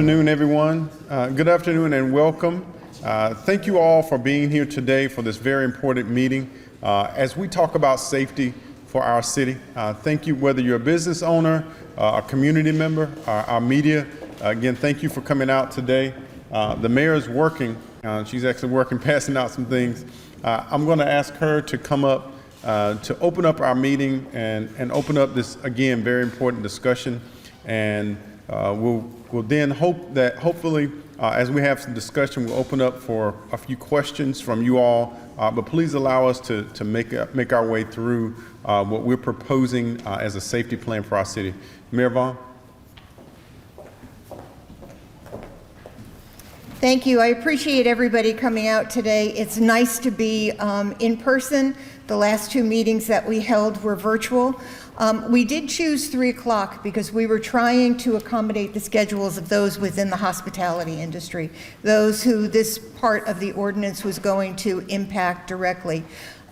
afternoon, everyone. Good afternoon and welcome. Thank you all for being here today for this very important meeting as we talk about safety for our city. Thank you, whether you're a business owner, a community member, our media. Again, thank you for coming out today. The mayor is working. She's actually working, passing out some things. I'm going to ask her to come up to open up our meeting and open up this, again, very important discussion. And we'll then hope that hopefully as we have some discussion, we'll open up for a few questions from you all. But please allow us to make our way through what we're proposing as a safety plan for our city. Mayor Vaughan. Thank you. I appreciate everybody coming out today. It's nice to be in person. The last two meetings that we held were virtual. We did choose 3 o'clock because we were trying to accommodate the schedules of those within the hospitality industry, those who this part of the ordinance was going to impact directly.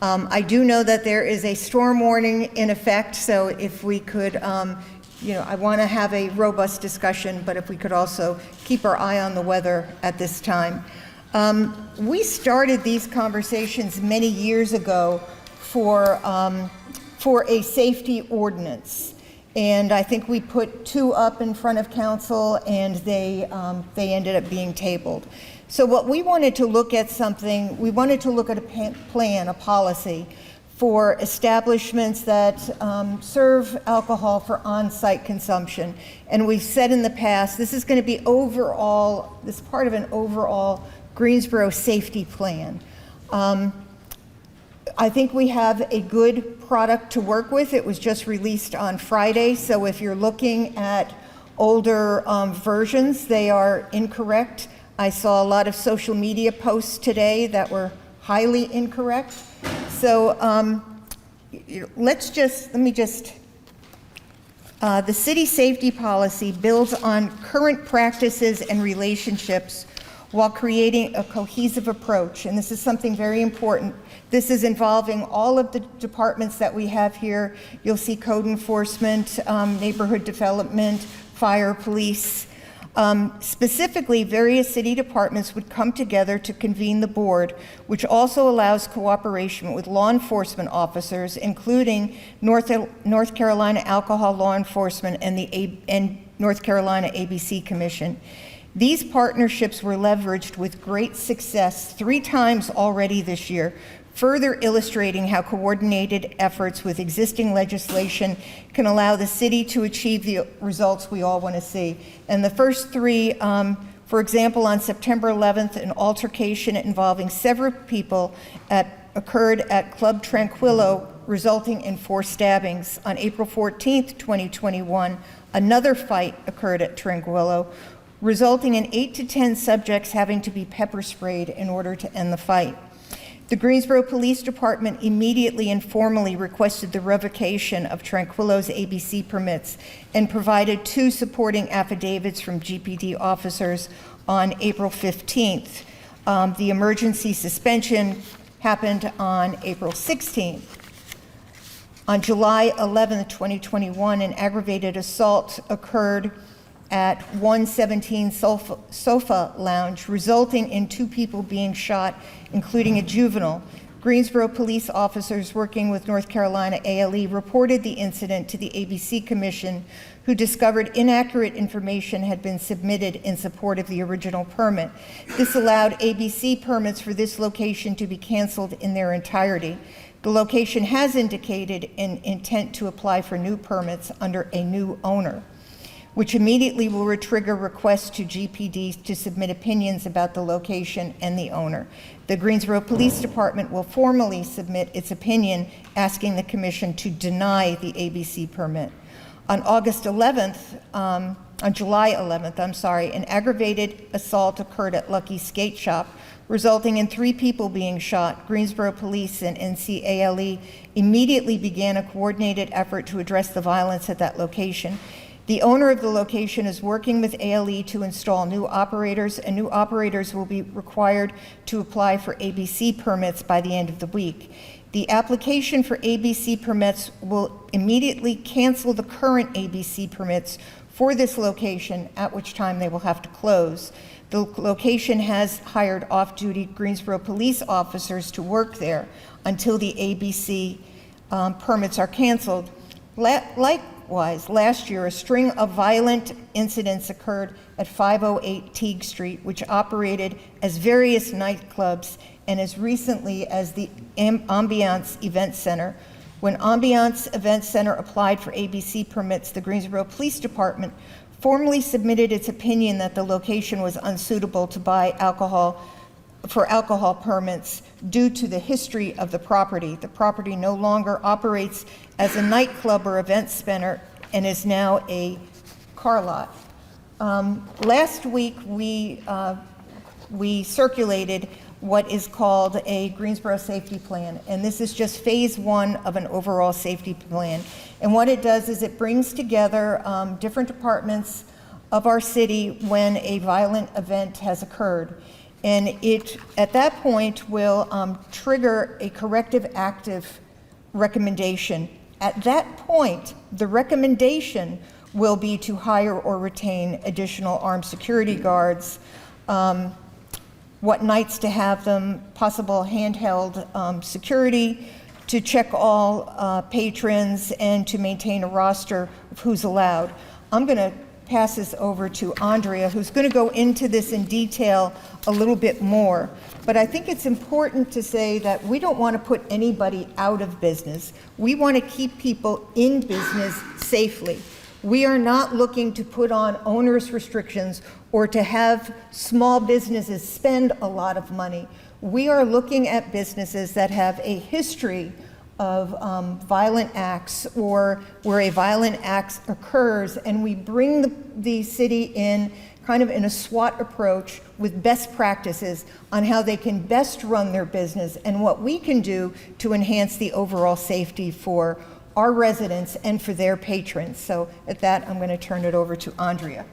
I do know that there is a storm warning in effect, so if we could, I want to have a robust discussion, but if we could also keep our eye on the weather at this time. We started these conversations many years ago for a safety ordinance, and I think we put 2 up in front of council, and they ended up being tabled. So what we wanted to look at we wanted to look at a plan, a policy for establishments that serve alcohol for on-site consumption. And we've said in the past, this is going to be this part of an overall Greensboro safety plan. I think we have a good product to work with. It was just released on Friday, so if you're looking at older versions, they are incorrect. I saw a lot of social media posts today that were highly incorrect. So the city safety policy builds on current practices and relationships while creating a cohesive approach. And this is something very important. This is involving all of the departments that we have here. You'll see code enforcement, neighborhood development, fire, police. Specifically, various city departments would come together to convene the board, which also allows cooperation with law enforcement officers, including North Carolina Alcohol Law Enforcement and North Carolina ABC Commission. These partnerships were leveraged with great success 3 times already this year, further illustrating how coordinated efforts with existing legislation can allow the city to achieve the results we all want to see. And the first 3, for example, on September 11th, an altercation involving several people occurred at Club Tranquillo, resulting in 4 stabbings. On April 14th, 2021, another fight occurred at Tranquillo, resulting in 8 to 10 subjects having to be pepper sprayed in order to end the fight. The Greensboro Police Department immediately and formally requested the revocation of Tranquillo's ABC permits and provided 2 supporting affidavits from GPD officers on April 15th. The emergency suspension happened on April 16th. On July 11th, 2021, an aggravated assault occurred at 117 Sofa Lounge, resulting in 2 people being shot, including a juvenile. Greensboro police officers working with North Carolina ALE reported the incident to the ABC Commission, who discovered inaccurate information had been submitted in support of the original permit. This allowed ABC permits for this location to be canceled in their entirety. The location has indicated an intent to apply for new permits under a new owner, which immediately will trigger requests to GPD to submit opinions about the location and the owner. The Greensboro Police Department will formally submit its opinion asking the commission to deny the ABC permit. On July 11th, an aggravated assault occurred at Lucky Skate Shop, resulting in 3 people being shot. Greensboro Police and NCALE immediately began a coordinated effort to address the violence at that location. The owner of the location is working with ALE to install new operators, and new operators will be required to apply for ABC permits by the end of the week. The application for ABC permits will immediately cancel the current ABC permits for this location, at which time they will have to close. The location has hired off-duty Greensboro police officers to work there until the ABC permits are canceled. Likewise, last year, a string of violent incidents occurred at 508 Teague Street, which operated as various nightclubs and as recently as the Ambiance Event Center. When Ambiance Event Center applied for ABC permits, the Greensboro Police Department formally submitted its opinion that the location was unsuitable to buy alcohol permits due to the history of the property. The property no longer operates as a nightclub or event center and is now a car lot. Last week, we circulated what is called a Greensboro safety plan, and this is just phase one of an overall safety plan. And what it does is it brings together different departments of our city when a violent event has occurred. And it, at that point, will trigger a corrective active recommendation. At that point, the recommendation will be to hire or retain additional armed security guards, what nights to have them, possible handheld security, to check all patrons, and to maintain a roster of who's allowed. I'm going to pass this over to Andrea, who's going to go into this in detail a little bit more. But I think it's important to say that we don't want to put anybody out of business. We want to keep people in business safely. We are not looking to put on onerous restrictions or to have small businesses spend a lot of money. We are looking at businesses that have a history of violent acts or where a violent act occurs, and we bring the city in kind of in a SWAT approach with best practices on how they can best run their business and what we can do to enhance the overall safety for our residents and for their patrons. So at that, I'm going to turn it over to Andrea.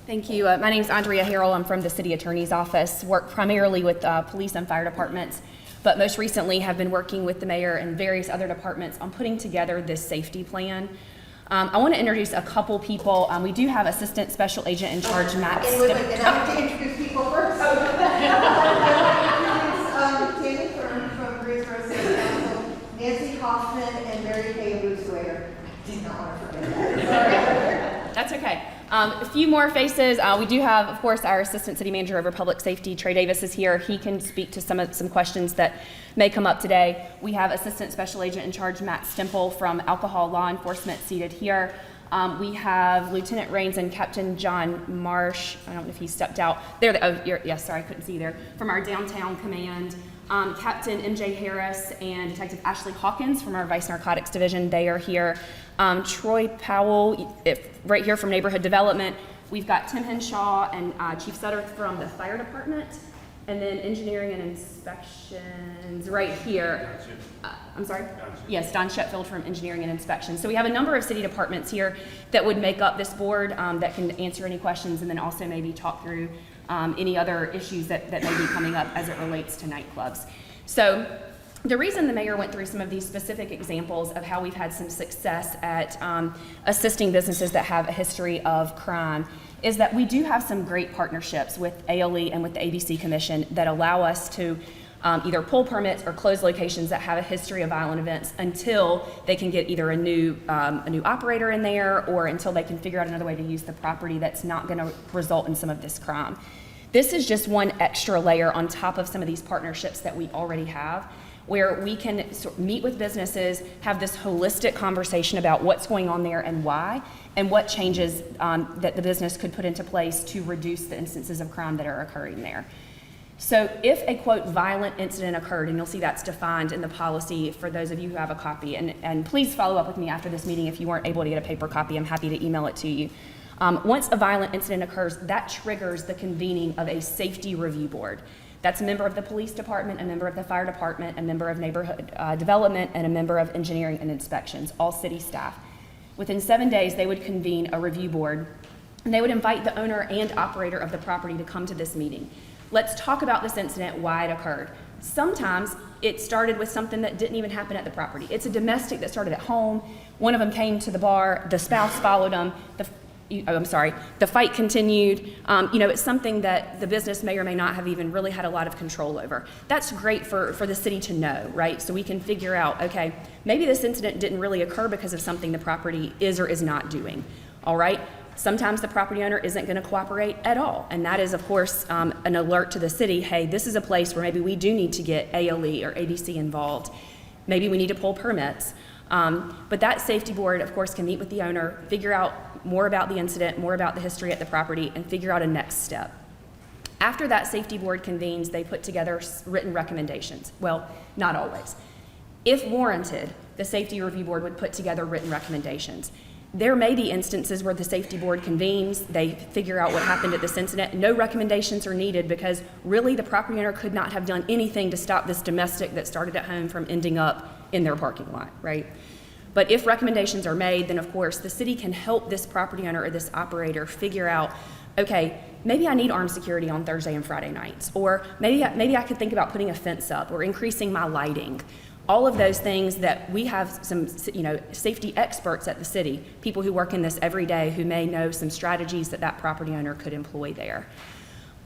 Thank you. My name is Andrea Harrell. I'm from the City Attorney's Office, work primarily with police and fire departments, but most recently have been working with the mayor and various other departments on putting together this safety plan. I want to introduce a couple people. We do have Assistant Special Agent in Charge, Matt. And I have to introduce people first. Tammy from Greensboro City Council, Nancy Hoffman, and Mary Kay Boothwaiter. Did not want to forget that. That's okay. A few more faces. We do have, of course, our Assistant City Manager over Public Safety, Trey Davis, is here. He can speak to some questions that may come up today. We have Assistant Special Agent in Charge, Matt Stemple, from Alcohol Law Enforcement, seated here. We have Lieutenant Rains and Captain John Marsh. I don't know if he stepped out. Yes, sorry, I couldn't see you there. From our Downtown Command. Captain MJ Harris and Detective Ashley Hawkins from our Vice Narcotics Division, they are here. Troy Powell, right here from Neighborhood Development. We've got Tim Henshaw and Chief Sutter from the Fire Department. And then Engineering and Inspections right here. I'm sorry? Yes, Don Sheffield from Engineering and Inspections. So we have a number of city departments here that would make up this board that can answer any questions and then also maybe talk through any other issues that may be coming up as it relates to nightclubs. So the reason the mayor went through some of these specific examples of how we've had some success at assisting businesses that have a history of crime is that we do have some great partnerships with ALE and with the ABC Commission that allow us to either pull permits or close locations that have a history of violent events until they can get either a new operator in there or until they can figure out another way to use the property that's not going to result in some of this crime. This is just one extra layer on top of some of these partnerships that we already have, where we can meet with businesses, have this holistic conversation about what's going on there and why, and what changes that the business could put into place to reduce the instances of crime that are occurring there. So if a, quote, violent incident occurred, and you'll see that's defined in the policy for those of you who have a copy, and please follow up with me after this meeting if you weren't able to get a paper copy. I'm happy to email it to you. Once a violent incident occurs, that triggers the convening of a safety review board. That's a member of the police department, a member of the fire department, a member of neighborhood development, and a member of engineering and inspections, all city staff. Within 7 days, they would convene a review board, and they would invite the owner and operator of the property to come to this meeting. Let's talk about this incident, why it occurred. Sometimes it started with something that didn't even happen at the property. It's a domestic that started at home. One of them came to the bar, the spouse followed them, the fight continued. It's something that the business may or may not have even really had a lot of control over. That's great for the city to know, right? So we can figure out, okay, maybe this incident didn't really occur because of something the property is or is not doing, all right? Sometimes the property owner isn't going to cooperate at all, and that is, of course, an alert to the city, hey, this is a place where maybe we do need to get ALE or ABC involved. Maybe we need to pull permits. But that safety board, of course, can meet with the owner, figure out more about the incident, more about the history at the property, and figure out a next step. After that safety board convenes, they put together written recommendations. Well, not always. If warranted, the safety review board would put together written recommendations. There may be instances where the safety board convenes, they figure out what happened at this incident, no recommendations are needed because really the property owner could not have done anything to stop this domestic that started at home from ending up in their parking lot, right? But if recommendations are made, then of course the city can help this property owner or this operator figure out, okay, maybe I need armed security on Thursday and Friday nights, or maybe I could think about putting a fence up or increasing my lighting. All of those things that we have some, safety experts at the city, people who work in this every day who may know some strategies that property owner could employ there.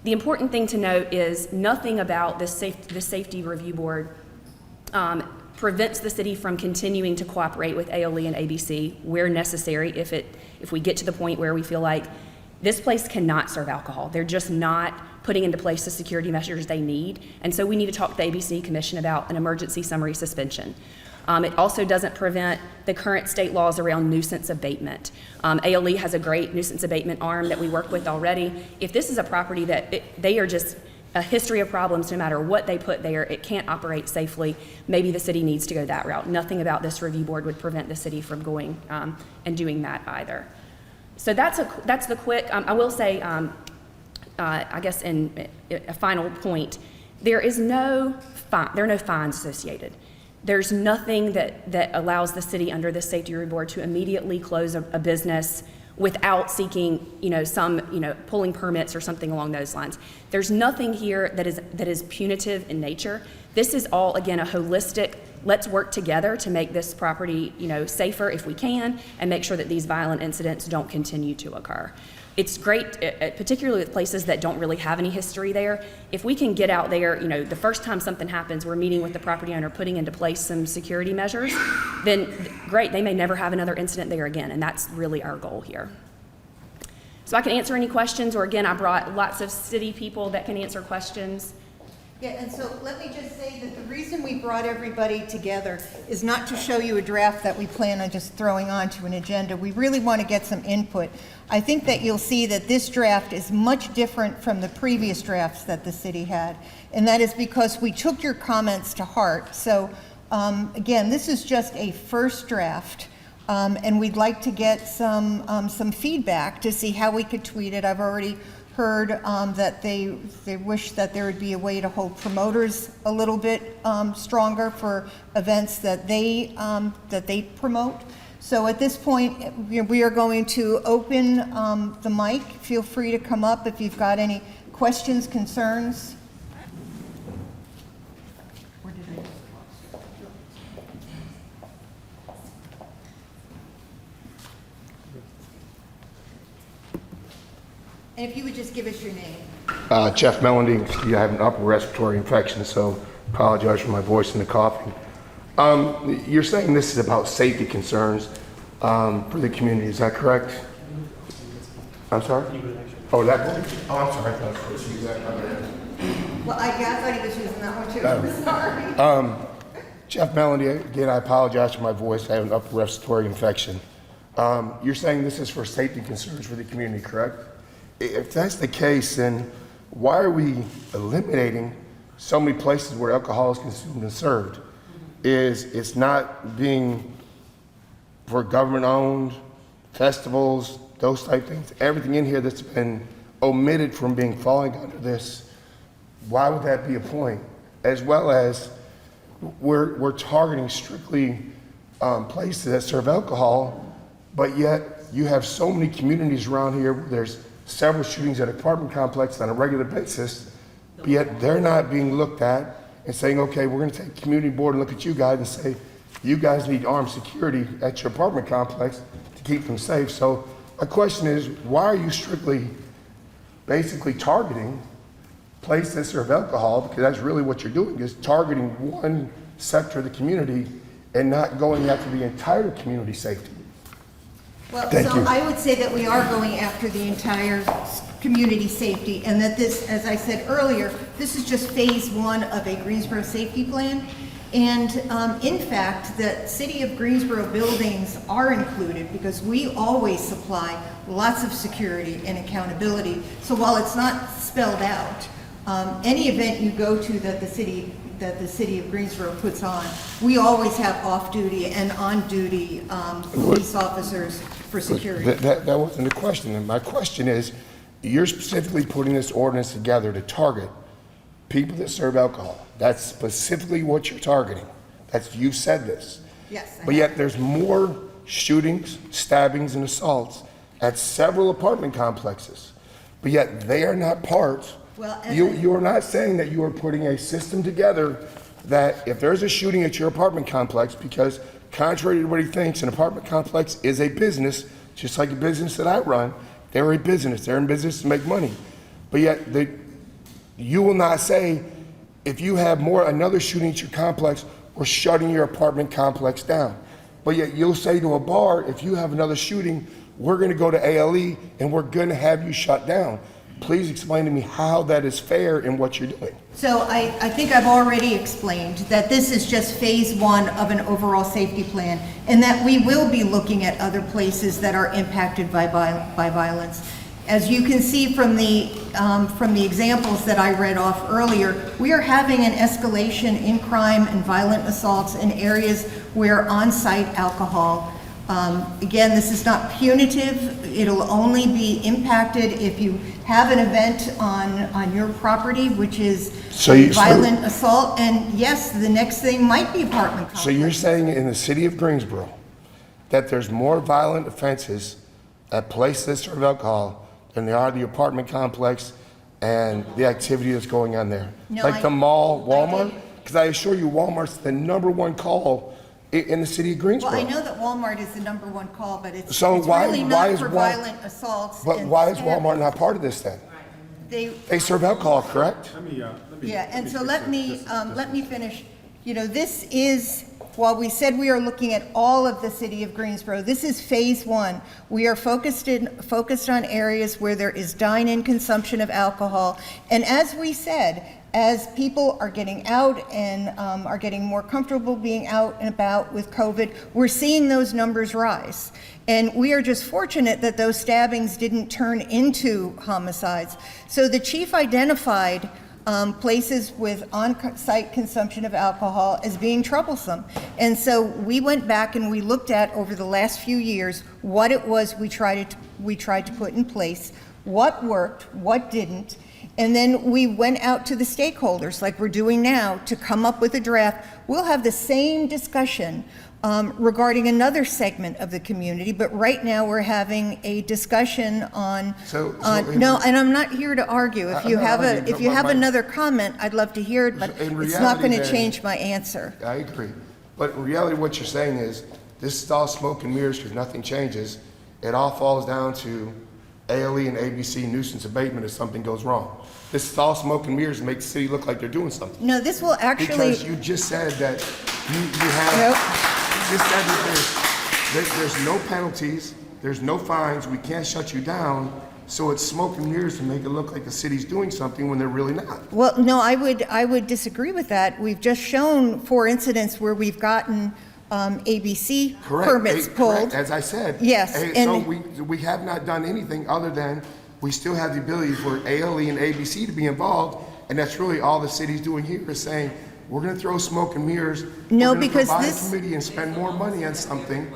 The important thing to note is nothing about the safety review board prevents the city from continuing to cooperate with ALE and ABC where necessary if we get to the point where we feel like this place cannot serve alcohol. They're just not putting into place the security measures they need. And so we need to talk to the ABC Commission about an emergency summary suspension. It also doesn't prevent the current state laws around nuisance abatement. ALE has a great nuisance abatement arm that we work with already. If this is a property that they are just a history of problems, no matter what they put there, it can't operate safely, maybe the city needs to go that route. Nothing about this review board would prevent the city from going and doing that either. So that's the quick, I will say, I guess in a final point, there are no fines associated. There's nothing that allows the city under the safety review board to immediately close a business without seeking, pulling permits or something along those lines. There's nothing here that is punitive in nature. This is all, again, a holistic, let's work together to make this property, safer if we can, and make sure that these violent incidents don't continue to occur. It's great, particularly with places that don't really have any history there. If we can get out there, the first time something happens, we're meeting with the property owner, putting into place some security measures, then great, they may never have another incident there again, and that's really our goal here. So I can answer any questions, or again, I brought lots of city people that can answer questions. Yeah, and so let me just say that the reason we brought everybody together is not to show you a draft that we plan on just throwing onto an agenda. We really want to get some input. I think that you'll see that this draft is much different from the previous drafts that the city had, and that is because we took your comments to heart. So again, this is just a first draft, and we'd like to get some feedback to see how we could tweak it. I've already heard that they wish that there would be a way to hold promoters a little bit stronger for events that they promote. So at this point, we are going to open the mic. Feel free to come up if you've got any questions, concerns. And if you would just give us your name. Jeff Melody. I have an upper respiratory infection, so apologize for my voice and the coughing. You're saying this is about safety concerns for the community, is that correct? I'm sorry? Oh, I'm sorry. I thought it was you. Well, I thought he was using that one too. I'm sorry. Jeff Melody, again, I apologize for my voice. I have an upper respiratory infection. You're saying this is for safety concerns for the community, correct? If that's the case, then why are we eliminating so many places where alcohol is consumed and served? It's not being for government-owned festivals, those type things. Everything in here that's been omitted from falling under this. Why would that be a point? As well as we're targeting strictly places that serve alcohol, but yet you have so many communities around here where there's several shootings at apartment complexes on a regular basis, but yet they're not being looked at, and saying, okay, we're gonna take community board and look at you guys and say, you guys need armed security at your apartment complex to keep them safe. So my question is, why are you strictly basically targeting places that serve alcohol? Because that's really what you're doing, is targeting one sector of the community and not going after the entire community safety. Well, Thank so you. I would say that we are going after the entire community safety, and that this, as I said earlier, this is just phase one of a Greensboro safety plan. And in fact, the city of Greensboro buildings are included because we always supply lots of security and accountability. So while it's not spelled out, any event you go to that the city of Greensboro puts on, we always have off-duty and on-duty police officers for security. That wasn't the question. And my question is, you're specifically putting this ordinance together to target people that serve alcohol. That's specifically what you're targeting. You said this. Yes. But yet there's more shootings, stabbings, and assaults at several apartment complexes. But yet they are not part. Well, You are not saying that you are putting a system together that if there's a shooting at your apartment complex, because contrary to what he thinks, an apartment complex is a business, just like a business that I run, they're a business. They're in business to make money. But yet you will not say, if you have another shooting at your complex, we're shutting your apartment complex down. But yet you'll say to a bar, if you have another shooting, we're gonna go to ALE and we're gonna have you shut down. Please explain to me how that is fair in what you're doing. So I think I've already explained that this is just phase one of an overall safety plan, and that we will be looking at other places that are impacted by violence. As you can see from the examples that I read off earlier, we are having an escalation in crime and violent assaults in areas where on-site alcohol. Again, this is not punitive. It'll only be impacted if you have an event on your property, which is violent assault. And yes, the next thing might be apartment complex. So you're saying in the city of Greensboro that there's more violent offenses at places that serve alcohol than there are the apartment complex and the activity that's going on there? No, like the mall, I Walmart? didn't. Because I assure you, Walmart's the #1 call in the city of Greensboro. Well, I know that Walmart is the #1 call, but it's So it's why really is not for Wal- violent assaults. But and why is stabbings. Walmart not part of this then? They serve alcohol, correct? Yeah, and so let me finish. You know, this is, while we said we are looking at all of the city of Greensboro, this is phase one. We are focused on areas where there is dine-in consumption of alcohol. And as we said, as people are getting out and are getting more comfortable being out and about with COVID, we're seeing those numbers rise. And we are just fortunate that those stabbings didn't turn into homicides. So the chief identified places with on-site consumption of alcohol as being troublesome. And so we went back and we looked at, over the last few years, what it was we tried to put in place, what worked, what didn't, and then we went out to the stakeholders, like we're doing now, to come up with a draft. We'll have the same discussion regarding another segment of the community, but right now we're having a discussion on. No, and I'm not here to argue. If you have another comment, I'd love to hear it, but it's not going to change my answer. I agree. But in reality, what you're saying is, this is all smoke and mirrors because nothing changes. It all falls down to ALE and ABC nuisance abatement if something goes wrong. This is all smoke and mirrors to make the city look like they're doing something. No, this will actually. Because you just said that you have. Nope. You just said that there's no penalties, there's no fines, we can't shut you down, so it's smoke and mirrors to make it look like the city's doing something when they're really not. Well, no, I would disagree with that. We've just shown 4 incidents where we've gotten ABC permits pulled. Correct, as I said. Yes, So we have not done anything other than we still have the ability for ALE and ABC to be involved, and that's really all the city's doing here is saying, we're going to throw smoke and mirrors. No, we're gonna because provide this- a committee and spend more money on something.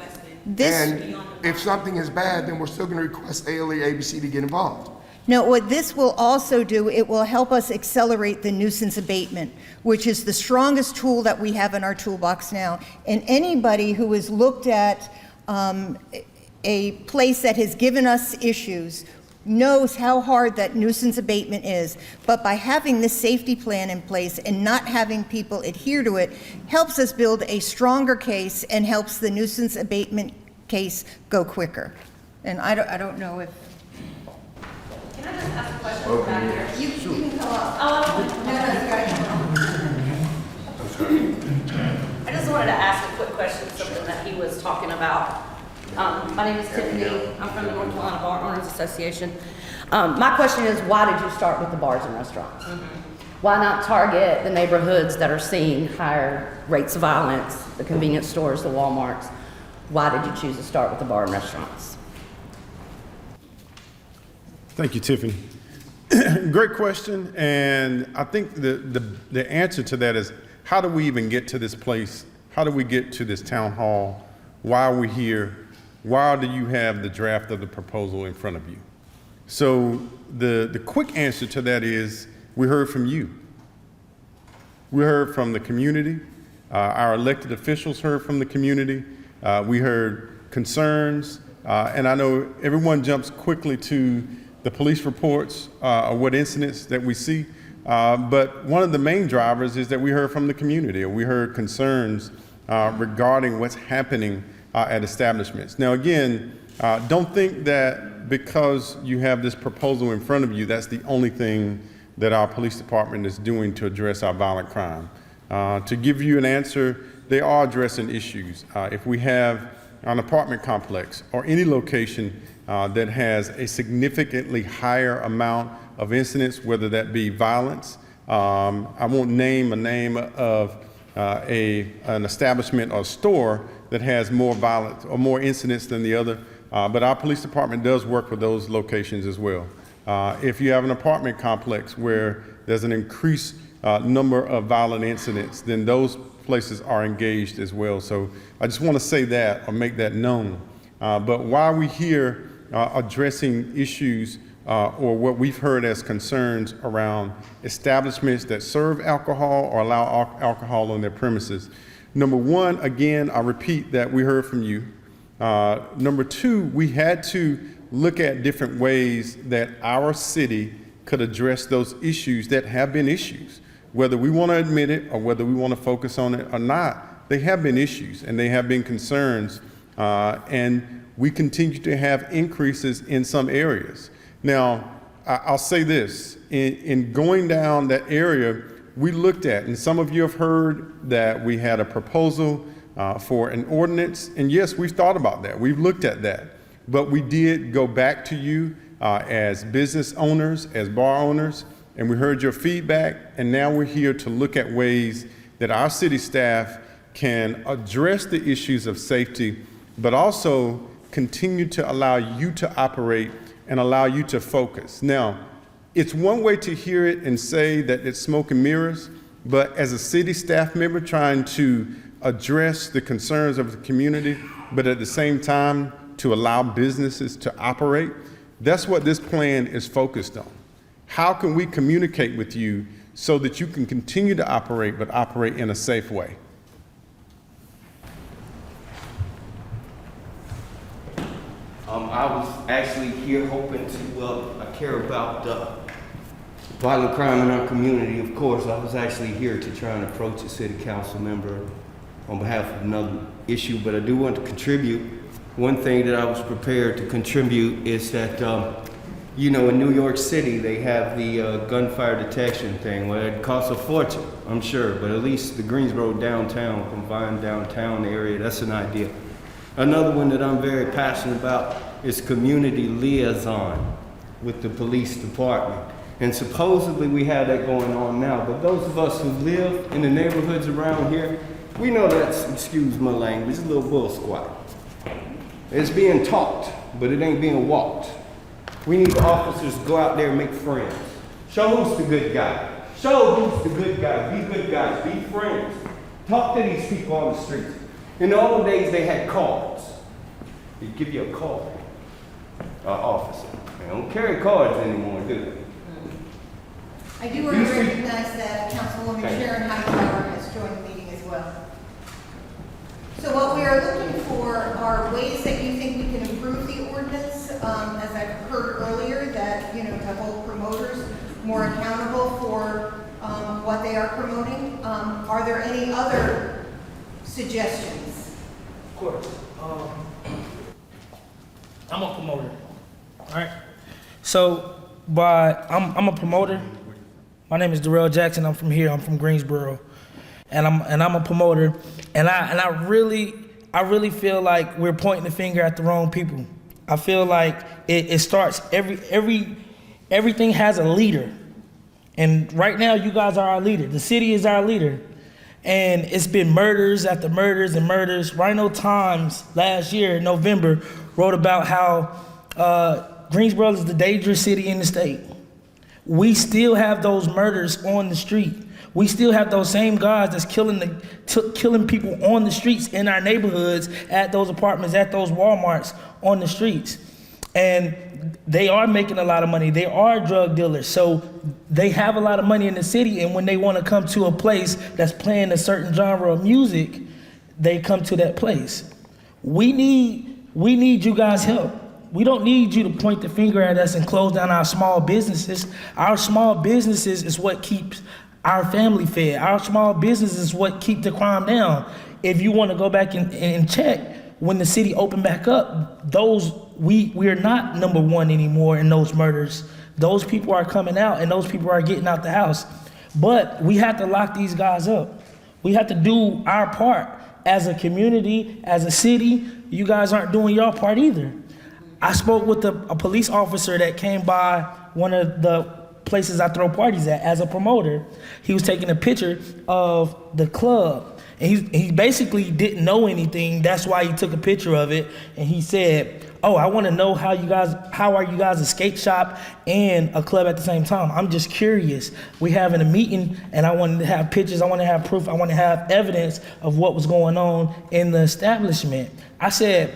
This- And if something is bad, then we're still going to request ALE, ABC to get involved. No, what this will also do, it will help us accelerate the nuisance abatement, which is the strongest tool that we have in our toolbox now. And anybody who has looked at a place that has given us issues, knows how hard that nuisance abatement is, but by having this safety plan in place and not having people adhere to it helps us build a stronger case and helps the nuisance abatement case go quicker. And I don't know if... Can I just ask a question back here? You can come up. I just wanted to ask a quick question, something that he was talking about. My name is Tiffany. I'm from the North Carolina Bar Owners Association. My question is, why did you start with the bars and restaurants? Why not target the neighborhoods that are seeing higher rates of violence, the convenience stores, the Walmarts? Why did you choose to start with the bar and restaurants? Thank you, Tiffany. Great question, and I think the answer to that is, how do we even get to this place? How do we get to this town hall? Why are we here? Why do you have the draft of the proposal in front of you? So the quick answer to that is, we heard from you. We heard from the community. Our elected officials heard from the community. We heard concerns, and I know everyone jumps quickly to the police reports or what incidents that we see. But one of the main drivers is that we heard from the community, or we heard concerns regarding what's happening at establishments. Now again, don't think that because you have this proposal in front of you, that's the only thing that our police department is doing to address our violent crime. To give you an answer, they are addressing issues. If we have an apartment complex or any location that has a significantly higher amount of incidents, whether that be violence. I won't name a name of an establishment or store that has more violence or more incidents than the other, but our police department does work with those locations as well. If you have an apartment complex where there's an increased number of violent incidents, then those places are engaged as well. So I just want to say that or make that known. But while we here addressing issues or what we've heard as concerns around establishments that serve alcohol or allow alcohol on their premises. Number one, again, I repeat that we heard from you. Number two, we had to look at different ways that our city could address those issues that have been issues. Whether we want to admit it or whether we want to focus on it or not, they have been issues and they have been concerns, and we continue to have increases in some areas. Now, I'll say this, in going down that area, we looked at, and some of you have heard that we had a proposal for an ordinance, and yes, we've thought about that, we've looked at that, but we did go back to you as business owners, as bar owners, and we heard your feedback, and now we're here to look at ways that our city staff can address the issues of safety, but also continue to allow you to operate and allow you to focus. Now, it's one way to hear it and say that it's smoke and mirrors, but as a city staff member trying to address the concerns of the community, but at the same time to allow businesses to operate, that's what this plan is focused on. How can we communicate with you so that you can continue to operate, but operate in a safe way? I was actually here hoping to, I care about violent crime in our community. Of course, I was actually here to try and approach a city council member on behalf of another issue, but I do want to contribute. One thing that I was prepared to contribute is that, you know, in New York City, they have the gunfire detection thing. Well, it costs a fortune, I'm sure, but at least the Greensboro downtown, combined downtown area, that's an idea. Another one that I'm very passionate about is community liaison with the police department. And supposedly we have that going on now, but those of us who live in the neighborhoods around here, we know that's, excuse my language, a little bull squat. It's being talked, but it ain't being walked. We need the officers to go out there and make friends. Show who's the good guy. Show who's the good guy. Be good guys, be friends. Talk to these people on the streets. In the old days, they had cards. They'd give you a card, officer. They don't carry cards anymore, do they? I do want to recognize that Councilwoman Sharon Hightower has joined the meeting as well. So what we are looking for are ways that you think we can improve the ordinance. As I've heard earlier, more accountable for what they are promoting. Are there any other suggestions? Of course. I'm a promoter. All right. So, I'm a promoter. My name is Darrell Jackson. I'm from here. I'm from Greensboro, and I'm a promoter. And I really feel like we're pointing the finger at the wrong people. I feel like it starts everything has a leader, and right now you guys are our leader. The city is our leader. And it's been murders after murders and murders. Rhino Times last year in November wrote about how Greensboro is the dangerous city in the state. We still have those murders on the street. We still have those same guys that's killing people on the streets in our neighborhoods, at those apartments, at those Walmarts, on the streets. And they are making a lot of money. They are drug dealers. So they have a lot of money in the city, and when they want to come to a place that's playing a certain genre of music, they come to that place. We need you guys' help. We don't need you to point the finger at us and close down our small businesses. Our small businesses is what keeps our family fed. Our small business is what keep the crime down. If you want to go back and check, when the city opened back up, we're not number one anymore in those murders. Those people are coming out, and those people are getting out the house. But we have to lock these guys up. We have to do our part as a community, as a city. You guys aren't doing your part either. I spoke with a police officer that came by one of the places I throw parties at as a promoter. He was taking a picture of the club. And he basically didn't know anything. That's why he took a picture of it. And he said, "Oh, I want to know how are you guys a skate shop and a club at the same time? I'm just curious. We having a meeting, and I wanted to have pictures. I want to have proof. I want to have evidence of what was going on in the establishment." I said,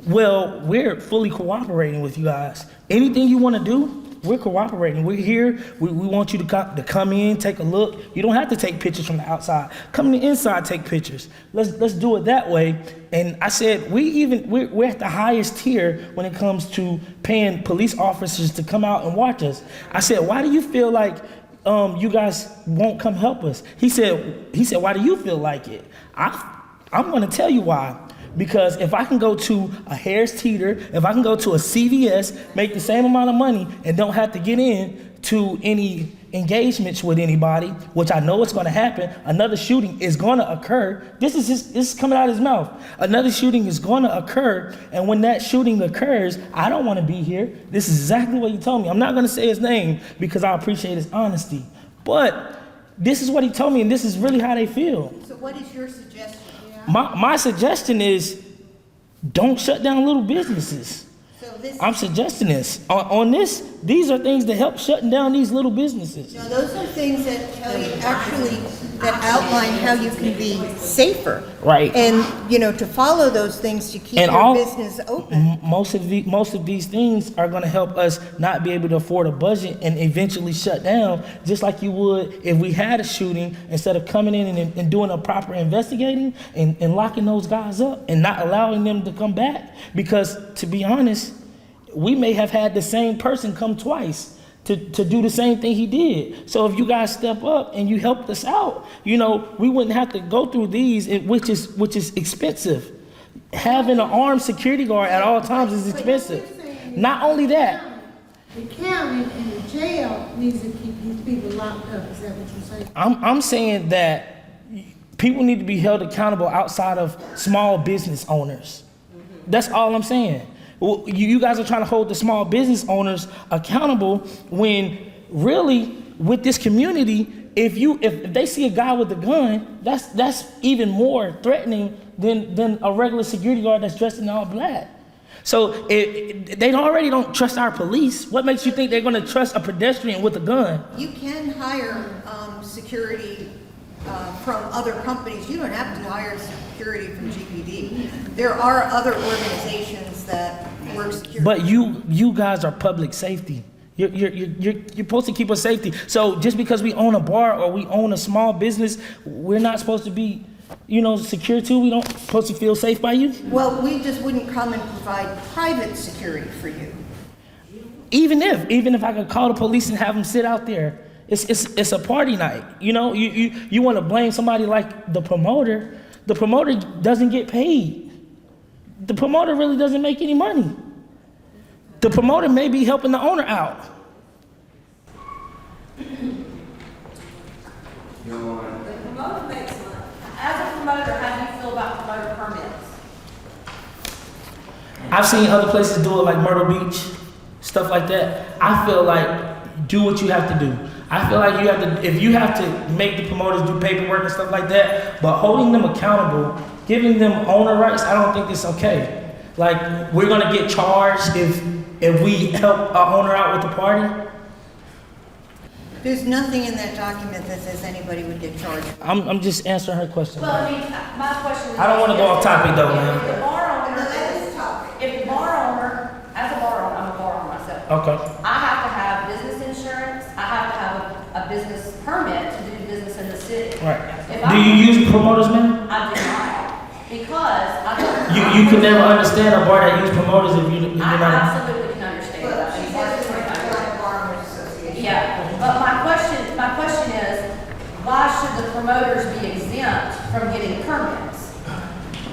"Well, we're fully cooperating with you guys. Anything you want to do, we're cooperating. We're here. We want you to come in, take a look. You don't have to take pictures from the outside. Come in the inside, take pictures. Let's do it that way." And I said, we're at the highest tier when it comes to paying police officers to come out and watch us. I said, "Why do you feel like you guys won't come help us?" He said, "Why do you feel like it?" I'm going to tell you why. Because if I can go to a Harris Teeter, if I can go to a CVS, make the same amount of money, and don't have to get in to any engagements with anybody, which I know it's going to happen, another shooting is going to occur. This is coming out of his mouth. Another shooting is going to occur, and when that shooting occurs, I don't want to be here. This is exactly what he told me. I'm not going to say his name because I appreciate his honesty, but this is what he told me, and this is really how they feel. So what is your suggestion? My suggestion is, don't shut down little businesses. I'm suggesting this. On this, these are things that help shutting down these little businesses. No, those are things that tell you that outline how you can be safer. Right. And, to follow those things to keep your business open. Most of these things are going to help us not be able to afford a budget and eventually shut down, just like you would if we had a shooting, instead of coming in and doing a proper investigating and locking those guys up and not allowing them to come back. Because, to be honest, we may have had the same person come twice to do the same thing he did. So if you guys step up and you helped us out, we wouldn't have to go through these, which is expensive. Having an armed security guard at all times is expensive. Not only that. The county and the jail needs to keep these people locked up. Is that what you're saying? I'm saying that people need to be held accountable outside of small business owners. That's all I'm saying. You guys are trying to hold the small business owners accountable when really with this community, if they see a guy with a gun, that's even more threatening than a regular security guard that's dressed in all black. So they already don't trust our police. What makes you think they're going to trust a pedestrian with a gun? You can hire security from other companies. You don't have to hire security from GPD. There are other organizations that work security. But you guys are public safety. You're supposed to keep us safety. So just because we own a bar or we own a small business, we're not supposed to be, secure too. We don't supposed to feel safe by you. Well, we just wouldn't come and provide private security for you. even if I could call the police and have them sit out there, it's a party night. You know, you want to blame somebody like the promoter. The promoter doesn't get paid. The promoter really doesn't make any money. The promoter may be helping the owner out. The promoter makes money. As a promoter, how do you feel about promoter permits? I've seen other places do it, like Myrtle Beach, stuff like that. I feel like do what you have to do. I feel like if you have to make the promoters do paperwork and stuff like that, but holding them accountable, giving them owner rights, I don't think it's okay. Like, we're gonna get charged if we help our owner out with the party. There's nothing in that document that says anybody would get charged. I'm just answering her question. Well, I mean, my question is. I don't wanna go off topic though, man. If the bar owner, if the bar owner, as a bar owner, I'm a bar owner myself. Okay. I have to have business insurance, I have to have a business permit to do business in the city. Right. If Do you use promoters, man? I do not, because I don't. You can never understand a bar that use promoters if you're I not. absolutely can understand that. Yeah, but my question is, why should the promoters be exempt from getting permits?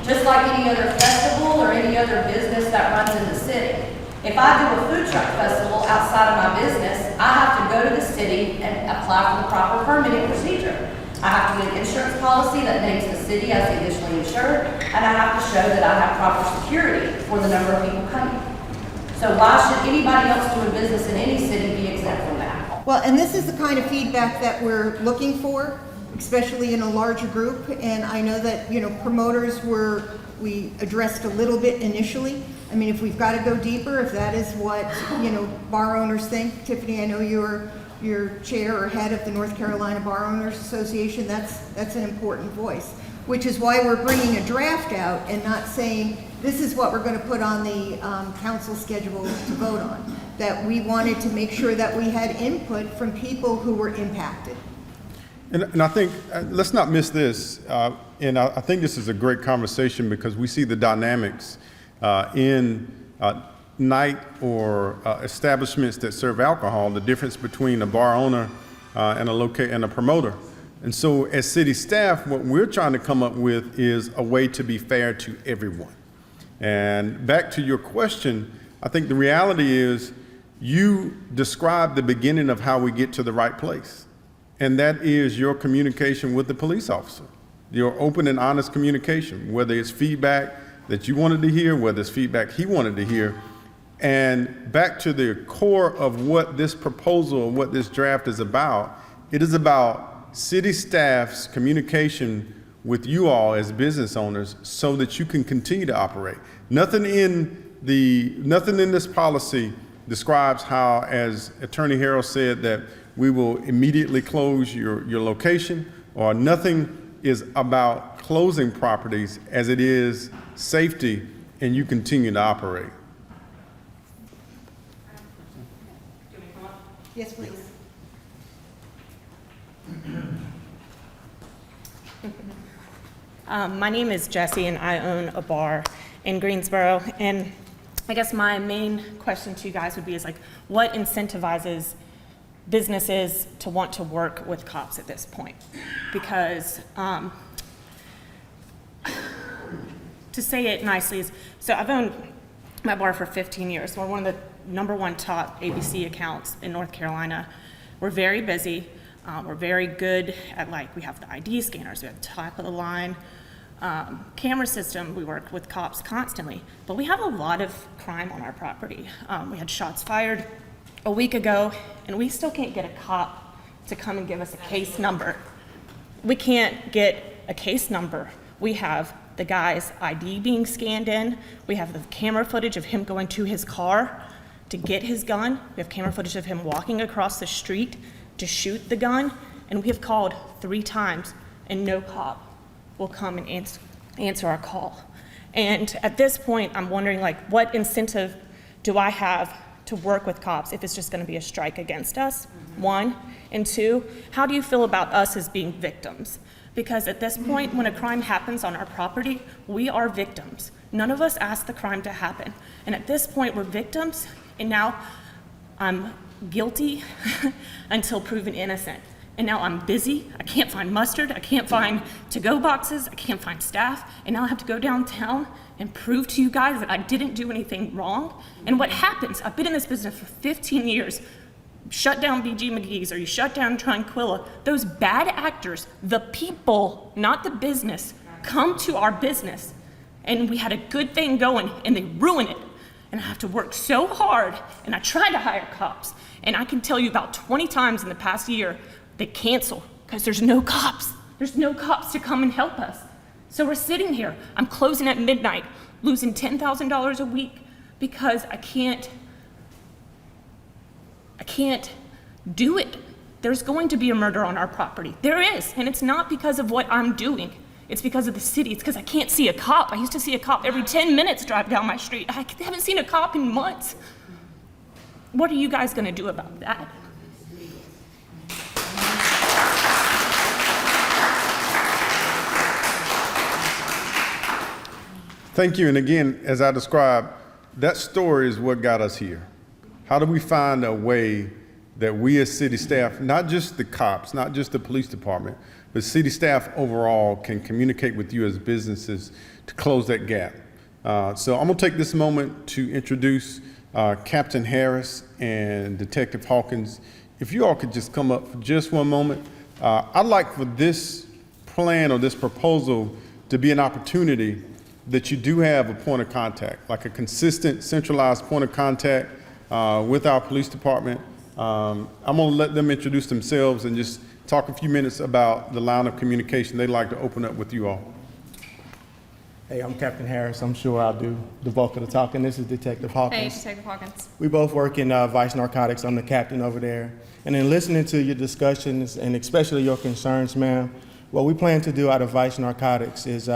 Just like any other festival or any other business that runs in the city. If I do a food truck festival outside of my business, I have to go to the city and apply for the proper permitting procedure. I have to get an insurance policy that names the city as the additionally insured, and I have to show that I have proper security for the number of people coming. So why should anybody else doing business in any city be exempt from that? Well, and this is the kind of feedback that we're looking for, especially in a larger group. And I know that, you know, promoters we addressed a little bit initially. I mean, if we've got to go deeper, if that is what, you know, bar owners think. Tiffany, I know you're chair or head of the North Carolina Bar Owners Association. That's an important voice, which is why we're bringing a draft out and not saying, this is what we're going to put on the council schedule to vote on. That we wanted to make sure that we had input from people who were impacted. And I think, let's not miss this, and I think this is a great conversation because we see the dynamics in night or establishments that serve alcohol, the difference between a bar owner and a promoter. And so as city staff, what we're trying to come up with is a way to be fair to everyone. And back to your question, I think the reality is you described the beginning of how we get to the right place. And that is your communication with the police officer, your open and honest communication, whether it's feedback that you wanted to hear, whether it's feedback he wanted to hear. And back to the core of what this proposal, what this draft is about, it is about city staff's communication with you all as business owners so that you can continue to operate. Nothing in this policy describes how, as Attorney Harrell said, that we will immediately close your location, or nothing is about closing properties as it is safety and you continue to operate. Yes, please. My name is Jessie, and I own a bar in Greensboro. And I guess my main question to you guys would be is like, what incentivizes businesses to want to work with cops at this point? Because to say it nicely is, so I've owned my bar for 15 years. We're one of the #1 top ABC accounts in North Carolina. We're very busy. We're very good at, like, we have the ID scanners, we have the top of the line camera system. We work with cops constantly, but we have a lot of crime on our property. We had shots fired a week ago, and we still can't get a cop to come and give us a case number. We can't get a case number. We have the guy's ID being scanned in. We have the camera footage of him going to his car to get his gun. We have camera footage of him walking across the street to shoot the gun. And we have called 3 times, and no cop will come and answer our call. And at this point, I'm wondering, like, what incentive do I have to work with cops if it's just going to be a strike against us? 1, and 2, how do you feel about us as being victims? Because at this point, when a crime happens on our property, we are victims. None of us asked the crime to happen. And at this point, we're victims, and now I'm guilty until proven innocent. And now I'm busy, I can't find mustard, I can't find to-go boxes, I can't find staff, and now I have to go downtown and prove to you guys that I didn't do anything wrong. And what happens, I've been in this business for 15 years, shut down BG McGee's, or you shut down Tranquilla, those bad actors, the people, not the business, come to our business, and we had a good thing going, and they ruin it. And I have to work so hard, and I try to hire cops, and I can tell you about 20 times in the past year, they cancel because there's no cops. There's no cops to come and help us. So we're sitting here. I'm closing at midnight, losing $10,000 a week because I can't do it. There's going to be a murder on our property. There is, and it's not because of what I'm doing. It's because of the city. It's because I can't see a cop. I used to see a cop every 10 minutes drive down my street. I haven't seen a cop in months. What are you guys gonna do about that? Thank you. And again, as I described, that story is what got us here. How do we find a way that we as city staff, not just the cops, not just the police department, but city staff overall can communicate with you as businesses to close that gap? So I'm gonna take this moment to introduce Captain Harris and Detective Hawkins. If you all could just come up for just one moment. I'd like for this plan or this proposal to be an opportunity that you do have a point of contact, like a consistent, centralized point of contact with our police department. I'm gonna let them introduce themselves and just talk a few minutes about the line of communication they'd like to open up with you all. Hey, I'm Captain Harris. I'm sure I'll do the bulk of the talking. This is Detective Hawkins. Hey, Detective Hawkins. We both work in Vice Narcotics. I'm the captain over there. And in listening to your discussions and especially your concerns, ma'am, what we plan to do out of Vice Narcotics is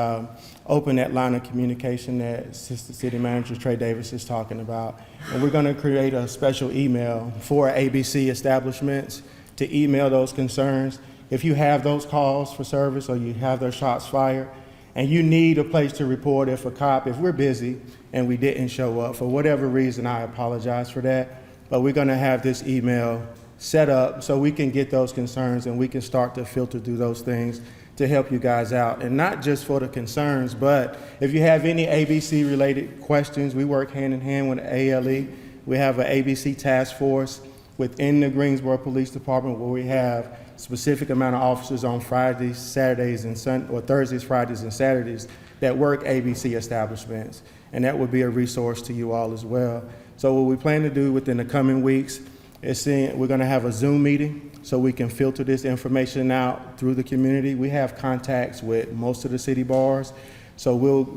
open that line of communication that Assistant City Manager Trey Davis is talking about. And we're going to create a special email for ABC establishments to email those concerns. If you have those calls for service or you have those shots fired and you need a place to report if we're busy and we didn't show up, for whatever reason, I apologize for that. But we're going to have this email set up so we can get those concerns and we can start to filter through those things to help you guys out. And not just for the concerns, but if you have any ABC related questions, we work hand in hand with ALE. We have an ABC task force within the Greensboro Police Department where we have specific amount of officers on Fridays, Saturdays, and Thursdays, Fridays, and Saturdays that work ABC establishments. And that would be a resource to you all as well. So what we plan to do within the coming weeks is we're going to have a Zoom meeting so we can filter this information out through the community. We have contacts with most of the city bars, so we'll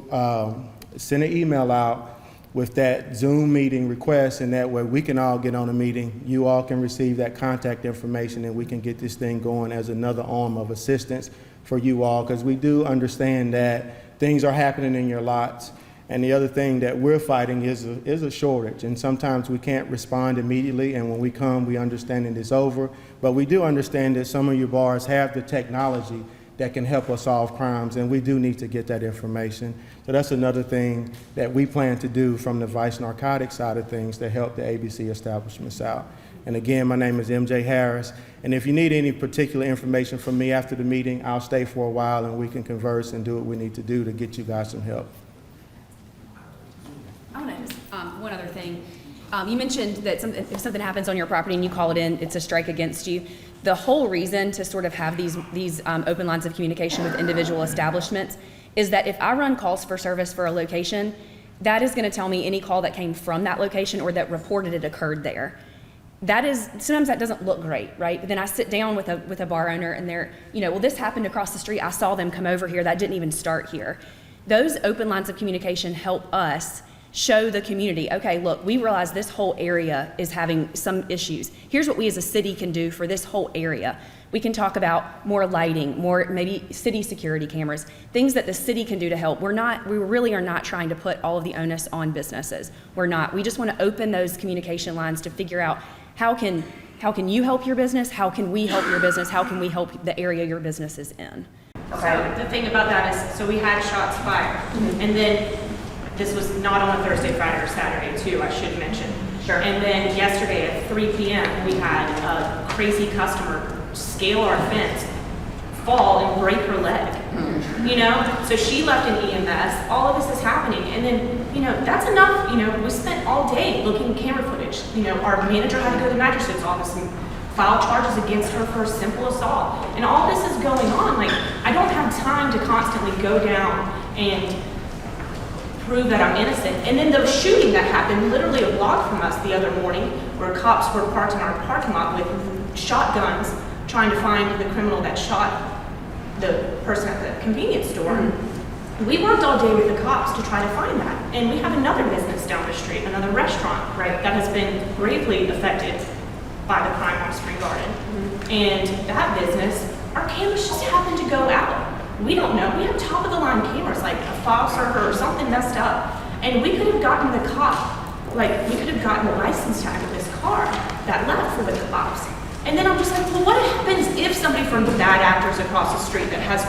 send an email out with that Zoom meeting request, and that way we can all get on a meeting. You all can receive that contact information and we can get this thing going as another arm of assistance for you all, because we do understand that things are happening in your lots. And the other thing that we're fighting is a shortage, and sometimes we can't respond immediately, and when we come, we understand it is over. But we do understand that some of your bars have the technology that can help us solve crimes, and we do need to get that information. So that's another thing that we plan to do from the Vice Narcotics side of things to help the ABC establishments out. And again, my name is MJ Harris, and if you need any particular information from me after the meeting, I'll stay for a while and we can converse and do what we need to do to get you guys some help. I want to just, one other thing. You mentioned that if something happens on your property and you call it in, it's a strike against you. The whole reason to sort of have these open lines of communication with individual establishments is that if I run calls for service for a location, that is going to tell me any call that came from that location or that reported it occurred there. Sometimes that doesn't look great, right? But then I sit down with a bar owner and they're, well, this happened across the street. I saw them come over here. That didn't even start here. Those open lines of communication help us show the community, okay, look, we realize this whole area is having some issues. Here's what we as a city can do for this whole area. We can talk about more lighting, more maybe city security cameras, things that the city can do to help. We really are not trying to put all of the onus on businesses. We're not. We just want to open those communication lines to figure out how can you help your business? How can we help your business? How can we help the area your business is in? Okay. So the thing about that is, so we had shots fired, and then this was not on a Thursday, Friday, or Saturday too, I should mention. Sure. And then yesterday at 3 p.m., we had a crazy customer scale our fence, fall and break her leg. You know, so she left an EMS. All of this is happening, and then that's enough. We spent all day looking at camera footage. Our manager had to go to the magistrate's office and file charges against her for a simple assault. And all this is going on. Like, I don't have time to constantly go down and prove that I'm innocent. And then the shooting that happened literally a block from us the other morning, where cops were parked in our parking lot with shotguns trying to find the criminal that shot the person at the convenience store. We worked all day with the cops to try to find that. And we have another business down the street, another restaurant, right, that has been gravely affected by the crime on Spring Garden. And that business, our cameras just happened to go out. We don't know. We have top of the line cameras, like a file server or something messed up. And we could have gotten the cop, we could have gotten the license tag of this car that left for the cops. And then I'm just like, well, what happens if somebody from the bad actors across the street that has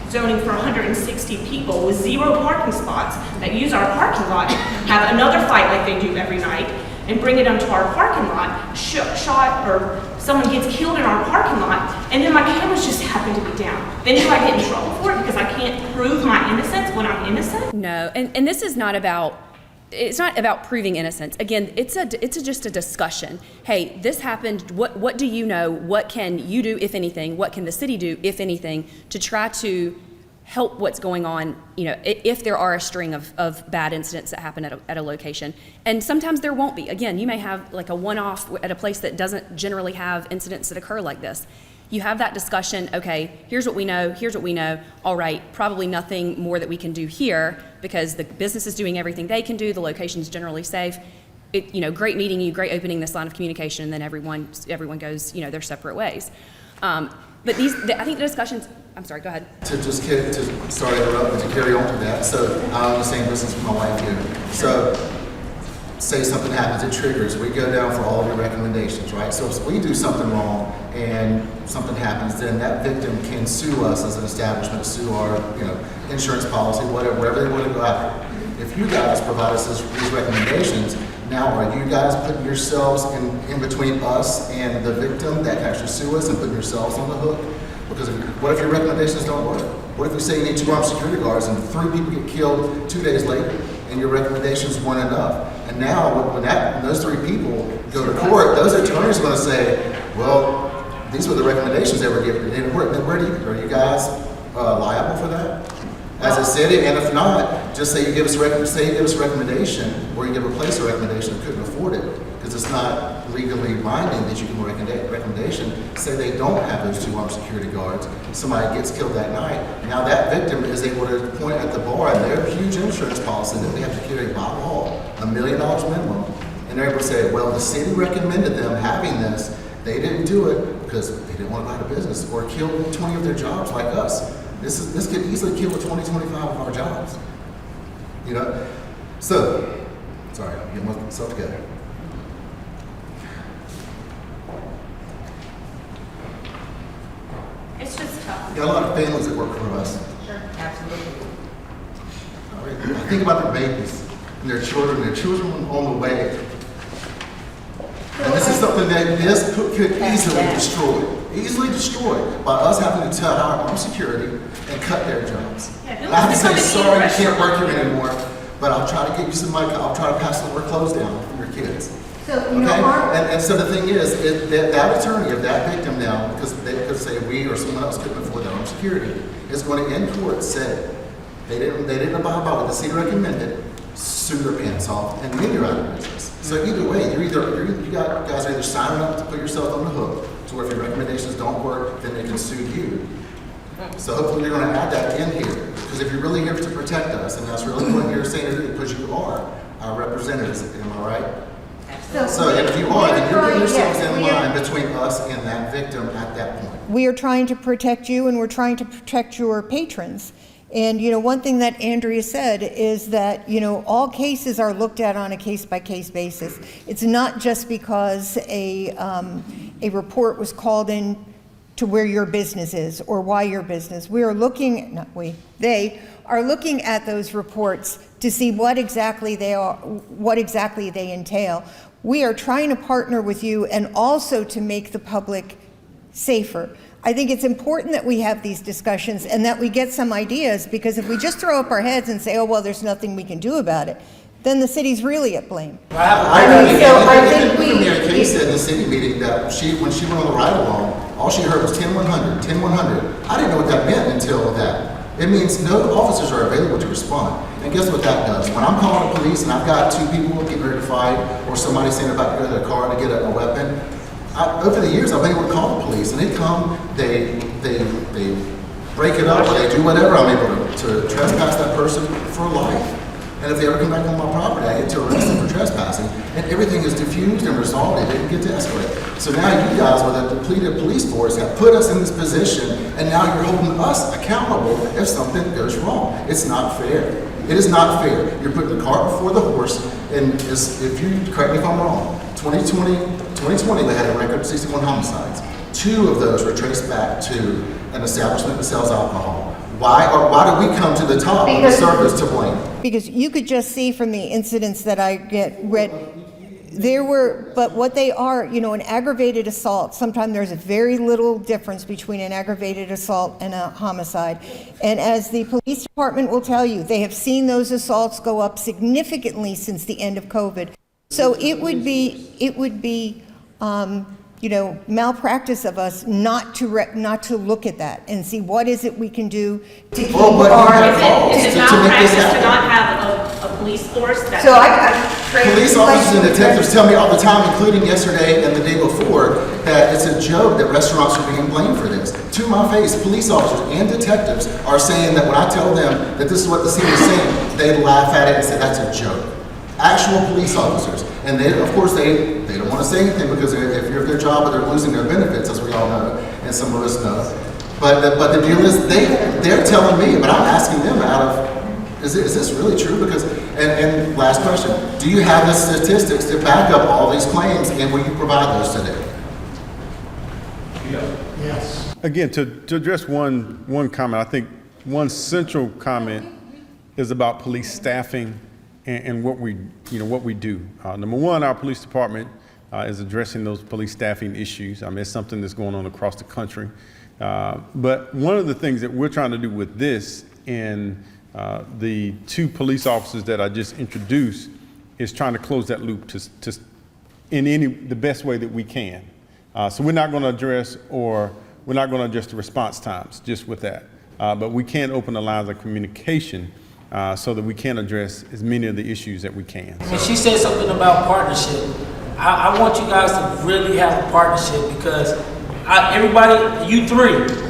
zoning for 160 people with 0 parking spots that use our parking lot have another fight like they do every night and bring it onto our parking lot, shot or someone gets killed in our parking lot, and then my cameras just happen to be down. Then do I get in trouble for it because I can't prove my innocence when I'm innocent? No, and this is not about, it's not about proving innocence. Again, it's just a discussion. Hey, this happened. What do you know? What can you do, if anything? What can the city do, if anything, to try to help what's going on, if there are a string of bad incidents that happen at a location. And sometimes there won't be. Again, you may have like a one-off at a place that doesn't generally have incidents that occur like this. You have that discussion, okay, here's what we know, all right, probably nothing more that we can do here because the business is doing everything they can do, the location's generally safe. Great meeting you, great opening this line of communication, and then everyone goes, their separate ways. But I think the discussions, I'm sorry, go ahead. Sorry to interrupt, but to carry on to that. So I'm in the same business with my wife here. So say something happens, it triggers. We go down for all of your recommendations, right? So if we do something wrong and something happens, then that victim can sue us as an establishment, sue our insurance policy, whatever they want to go after. If you guys provide us these recommendations, now are you guys putting yourselves in between us and the victim that can actually sue us and putting yourselves on the hook? Because what if your recommendations don't work? What if we say you need 2 armed security guards and 3 people get killed 2 days later and your recommendations weren't enough? And now when those 3 people go to court, those attorneys are going to say, well, these were the recommendations that were given. And are you guys liable for that as a city? And if not, just say you give us a recommendation, or you give a place a recommendation that couldn't afford it because it's not legally binding that you can recommendation. Say they don't have those 2 armed security guards, somebody gets killed that night. Now that victim is able to point at the bar and their huge insurance policy that they have to carry by law, $1 million minimum, and they're able to say, well, the city recommended them having this. They didn't do it because they didn't want to go out of business or kill 20 of their jobs like us. This could easily kill 20, 25 of our jobs. So, sorry, I'm getting myself together. It's just tough. Got a lot of families that work for us. Sure, absolutely. All right. I think about their babies and their children on the way. And this is something that could easily destroy by us having to tell our armed security and cut their jobs. Yeah, I have to say, sorry, you can't work here anymore, but I'll try to get you some money. I'll try to pass some more clothes down for your kids. So, Okay? And so the thing is that attorney of that victim now, because they could say we or someone else couldn't afford their own security, is going to in court say they didn't abide by what the city recommended, sue their pants off, and then you're out of business. So either way, you guys are either signing up to put yourself on the hook, to where if your recommendations don't work, then they can sue you. So hopefully you're going to add that in here, because if you're really here to protect us, and that's really what you're saying to do, because you are our representatives, am I right? So if you are, then you're putting yourselves in line between us and that victim at that point. We are trying to protect you, and we're trying to protect your patrons. And, one thing that Andrea said is that, all cases are looked at on a case-by-case basis. It's not just because a report was called in to where your business is or why your business. They are looking at those reports to see what exactly they entail. We are trying to partner with you and also to make the public safer. I think it's important that we have these discussions and that we get some ideas, because if we just throw up our heads and say, oh, well, there's nothing we can do about it, then the city's really at blame. Mary Kay said in the city meeting that when she went on the ride-along, all she heard was 10-100, 10-100. I didn't know what that meant until that. It means no officers are available to respond. And guess what that does? When I'm calling the police and I've got two people getting ready to fight, or somebody saying about to go to their car to get a weapon, over the years I've been able to call the police, and they come, they break it up, or they do whatever. I'm able to trespass that person for life. And if they ever come back on my property, I get to arrest them for trespassing, and everything is diffused and resolved. It didn't get to escalate. So now you guys, with a depleted police force, have put us in this position, and now you're holding us accountable if something goes wrong. It's not fair. It is not fair. You're putting the cart before the horse, and if you, correct me if I'm wrong, 2020, they had a record of 61 homicides. 2 of those were traced back to an establishment that sells alcohol. Why do we come to the top of the surface to blame? Because you could just see from the incidents that I read, but what they are, an aggravated assault, sometimes there's a very little difference between an aggravated assault and a homicide. And as the police department will tell you, they have seen those assaults go up significantly since the end of COVID. So it would be malpractice of us not to look at that and see what is it we can do to keep Is it malpractice to not have a police force that? So Police officers and detectives tell me all the time, including yesterday and the day before, that it's a joke that restaurants are being blamed for this. To my face, police officers and detectives are saying that when I tell them that this is what the city is saying, they laugh at it and say that's a joke. Actual police officers. And they, of course, they don't want to say anything because if you're their job, they're losing their benefits, as we all know, and some of us know. But the deal is they're telling me, but I'm asking them is this really true? Because, and last question, do you have the statistics to back up all these claims, and will you provide those today? Yes. Again, to address one comment, I think one central comment is about police staffing and what we do. Number one, our police department is addressing those police staffing issues. I mean, it's something that's going on across the country. But one of the things that we're trying to do with this and the 2 police officers that I just introduced is trying to close that loop in the best way that we can. So we're not going to address the response times just with that. But we can open the lines of communication so that we can address as many of the issues that we can. When she said something about partnership, I want you guys to really have a partnership because everybody, you 3,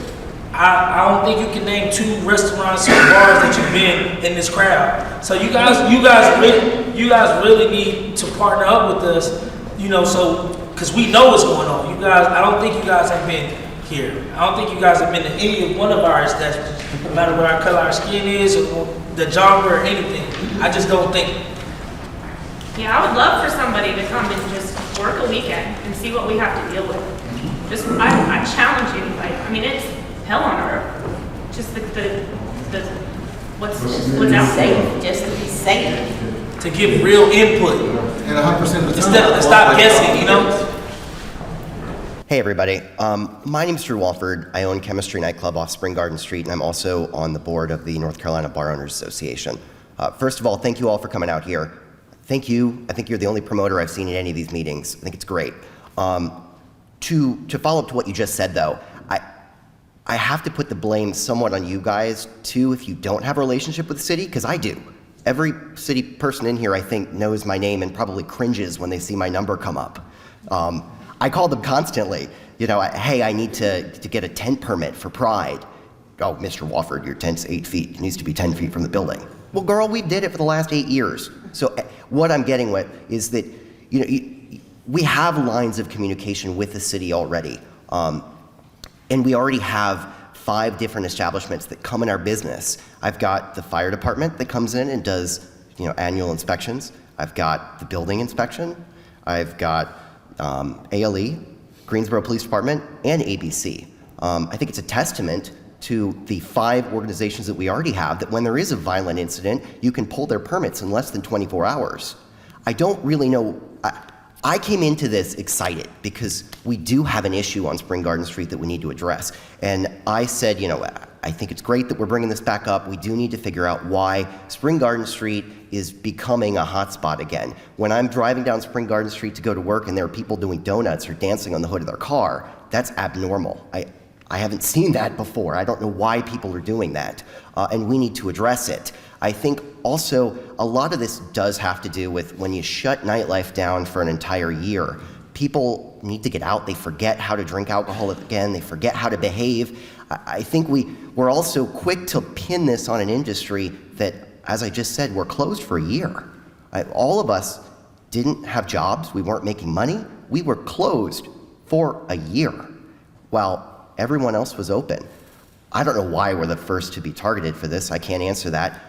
I don't think you can name 2 restaurants or bars that you've been in this crowd. So you guys really need to partner up with us, so because we know what's going on. You guys, I don't think you guys have been here. I don't think you guys have been to any one of our establishments, no matter what our color our skin is or the genre or anything. I just don't think. Yeah, I would love for somebody to come and just work a weekend and see what we have to deal with. I challenge you. I mean, it's hell on earth. Just what's out there. Just to be safe. To give real input. And 100% of the time. Instead of stop guessing, Hey everybody, my name is Drew Walford. I own Chemistry Nightclub off Spring Garden Street, and I'm also on the board of the North Carolina Bar Owners Association. First of all, thank you all for coming out here. Thank you. I think you're the only promoter I've seen in any of these meetings. I think it's great. To follow up to what you just said though, I have to put the blame somewhat on you guys too if you don't have a relationship with the city, because I do. Every city person in here I think knows my name and probably cringes when they see my number come up. I call them constantly, hey, I need to get a tent permit for Pride. Oh, Mr. Wofford, your tent's 8 feet. It needs to be 10 feet from the building. Well, girl, we did it for the last 8 years. So what I'm getting with is that, we have lines of communication with the city already. And we already have 5 different establishments that come in our business. I've got the fire department that comes in and does, annual inspections. I've got the building inspection. I've got ALE, Greensboro Police Department, and ABC. I think it's a testament to the 5 organizations that we already have that when there is a violent incident, you can pull their permits in less than 24 hours. I don't really know, I came into this excited because we do have an issue on Spring Garden Street that we need to address. And I said, I think it's great that we're bringing this back up. We do need to figure out why Spring Garden Street is becoming a hotspot again. When I'm driving down Spring Garden Street to go to work and there are people doing donuts or dancing on the hood of their car, that's abnormal. I haven't seen that before. I don't know why people are doing that, and we need to address it. I think also a lot of this does have to do with when you shut nightlife down for an entire year, people need to get out. They forget how to drink alcohol again. They forget how to behave. I think we're also quick to pin this on an industry that, as I just said, we're closed for a year. All of us didn't have jobs. We weren't making money. We were closed for a year while everyone else was open. I don't know why we're the first to be targeted for this. I can't answer that.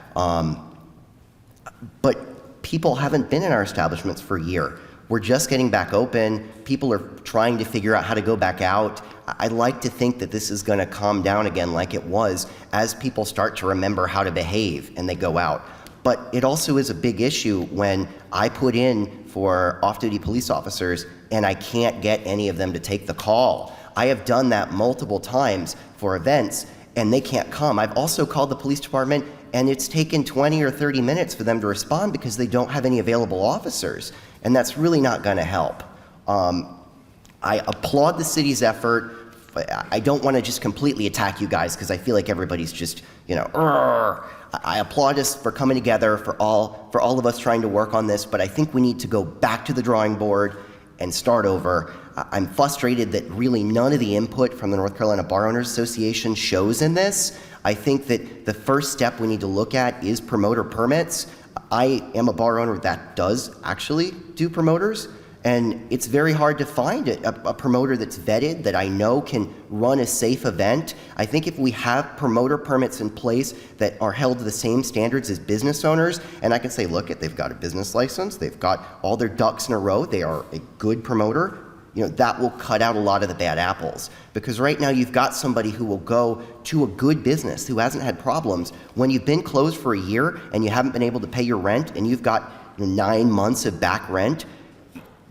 But people haven't been in our establishments for a year. We're just getting back open. People are trying to figure out how to go back out. I like to think that this is going to calm down again like it was as people start to remember how to behave and they go out. But it also is a big issue when I put in for off-duty police officers and I can't get any of them to take the call. I have done that multiple times for events and they can't come. I've also called the police department and it's taken 20 or 30 minutes for them to respond because they don't have any available officers. And that's really not going to help. I applaud the city's effort. But I don't want to just completely attack you guys because I feel like everybody's just, I applaud us for coming together, for all of us trying to work on this, but I think we need to go back to the drawing board and start over. I'm frustrated that really none of the input from the North Carolina Bar Owners Association shows in this. I think that the first step we need to look at is promoter permits. I am a bar owner that does actually do promoters, and it's very hard to find a promoter that's vetted, that I know can run a safe event. I think if we have promoter permits in place that are held to the same standards as business owners, and I can say, look, they've got a business license, they've got all their ducks in a row, they are a good promoter, that will cut out a lot of the bad apples. Because right now you've got somebody who will go to a good business who hasn't had problems. When you've been closed for a year and you haven't been able to pay your rent and you've got 9 months of back rent,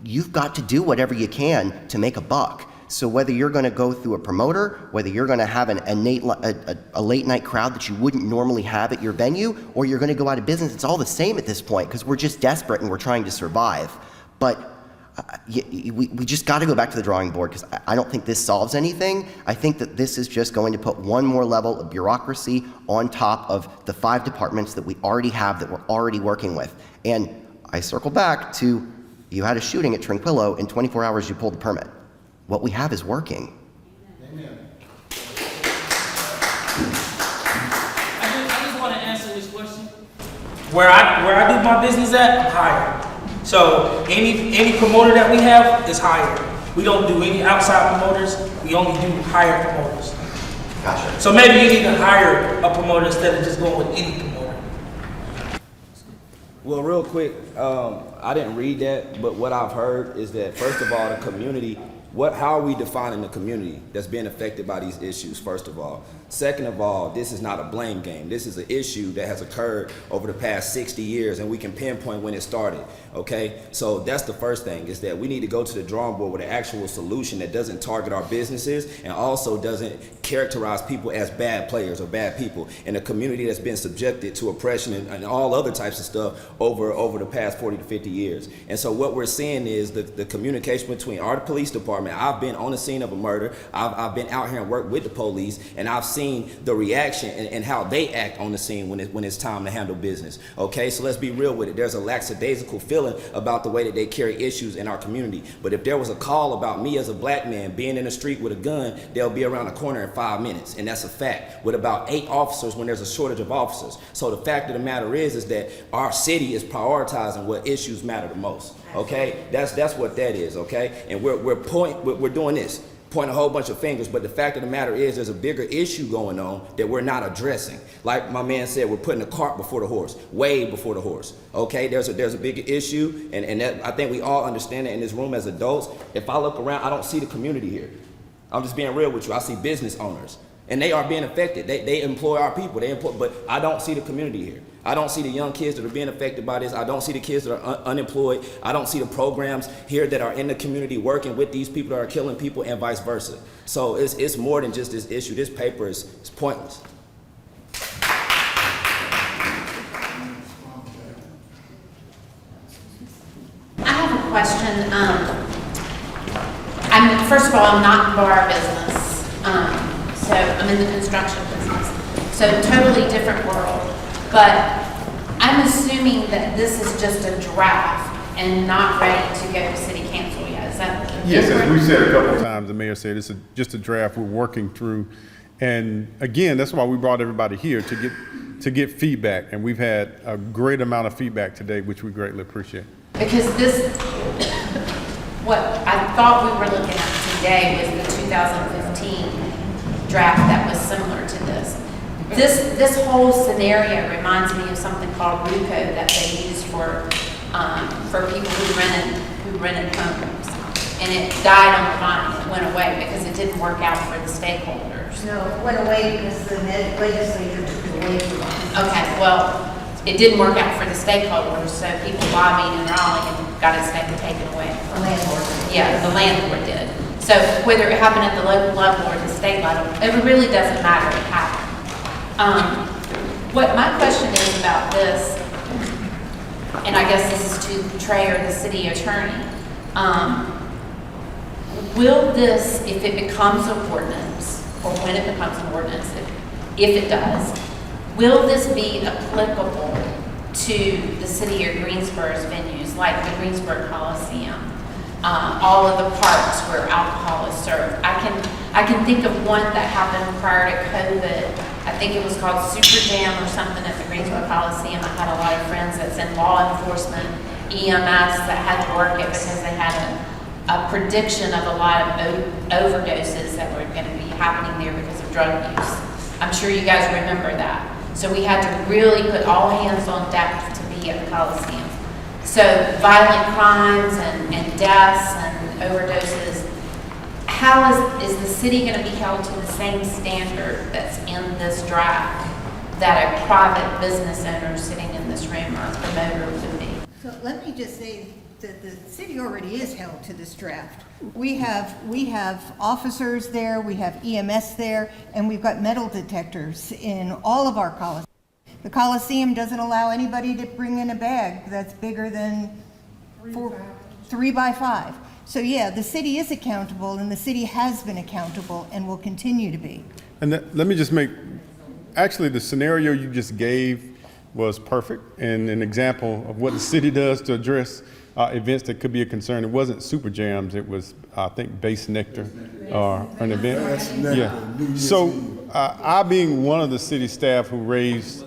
you've got to do whatever you can to make a buck. So whether you're going to go through a promoter, whether you're going to have a late night crowd that you wouldn't normally have at your venue, or you're going to go out of business, it's all the same at this point because we're just desperate and we're trying to survive. But we just got to go back to the drawing board because I don't think this solves anything. I think that this is just going to put one more level of bureaucracy on top of the 5 departments that we already have, that we're already working with. And I circle back to, you had a shooting at Tranquillo, in 24 hours you pulled the permit. What we have is working. I just want to answer this question. Where I do my business at, I'm hired. So any promoter that we have is hired. We don't do any outside promoters. We only do hired promoters. Gotcha. So maybe you need to hire a promoter instead of just going with any promoter. Well, real quick, I didn't read that, but what I've heard is that, first of all, the community, how are we defining the community that's being affected by these issues, first of all? Second of all, this is not a blame game. This is an issue that has occurred over the past 60 years, and we can pinpoint when it started, okay? So that's the first thing, is that we need to go to the drawing board with an actual solution that doesn't target our businesses and also doesn't characterize people as bad players or bad people in a community that's been subjected to oppression and all other types of stuff over the past 40 to 50 years. And so what we're seeing is the communication between our police department. I've been on the scene of a murder. I've been out here and worked with the police, and I've seen the reaction and how they act on the scene when it's time to handle business. Okay, so let's be real with it. There's a lackadaisical feeling about the way that they carry issues in our community. But if there was a call about me as a black man being in the street with a gun, they'll be around the corner in 5 minutes, and that's a fact. With about 8 officers when there's a shortage of officers. So the fact of the matter is that our city is prioritizing what issues matter the most. Okay, that's what that is. Okay, and we're doing this. Point a whole bunch of fingers, but the fact of the matter is there's a bigger issue going on that we're not addressing. Like my man said, we're putting the cart before the horse, way before the horse. Okay, there's a bigger issue, and that, I think we all understand that in this room as adults. If I look around, I don't see the community here. I'm just being real with you. I see business owners, and they are being affected. They employ our people, but I don't see the community here. I don't see the young kids that are being affected by this. I don't see the kids that are unemployed. I don't see the programs here that are in the community working with these people that are killing people and vice versa. So it's more than just this issue. This paper is pointless. I have a question. First of all, I'm not in the bar business, so I'm in the construction business. So totally different world. But I'm assuming that this is just a draft and not ready to go to city council yet. Is that Yes, as correct? we said a couple of times, the mayor said it's just a draft we're working through. And again, that's why we brought everybody here to get feedback. And we've had a great amount of feedback today, which we greatly appreciate. Because this, what I thought we were looking at today was the 2015 draft that was similar to this. This whole scenario reminds me of something called RUCO that they use for people who rented homes. And it died on the vine. It went away because it didn't work out for the stakeholders. No, it went away because the legislature took it away from us. Okay, well, it didn't work out for the stakeholders, so people lobbied in Raleigh and got it taken away. The landlord. Yeah, the landlord did. So whether it happened at the local level or the state level, it really doesn't matter. It happened. What my question is about this, and I guess this is to Trey or the city attorney, will this, if it becomes an ordinance, or when it becomes an ordinance, if it does, will this be applicable to the city of Greensboro's venues, like the Greensboro Coliseum, all of the parks where alcohol is served? I can think of one that happened prior to COVID. I think it was called Super Jam or something at the Greensboro Coliseum. I had a lot of friends that's in law enforcement, EMS, that had to work it because they had a prediction of a lot of overdoses that were going to be happening there because of drug use. I'm sure you guys remember that. So we had to really put all hands on deck to be at the Coliseum. So violent crimes and deaths and overdoses, how is the city going to be held to the same standard that's in this draft that a private business owner sitting in this room or a promoter would be? So let me just say that the city already is held to this draft. We have officers there, we have EMS there, and we've got metal detectors in all of our coliseums. The Coliseum doesn't allow anybody to bring in a bag that's bigger than 3 by 5. So yeah, the city is accountable, and the city has been accountable and will continue to be. And let me just actually the scenario you just gave was perfect and an example of what the city does to address events that could be a concern. It wasn't super jams, it was, I think, Base Nectar or an event. Yeah. So I being one of the city staff who raised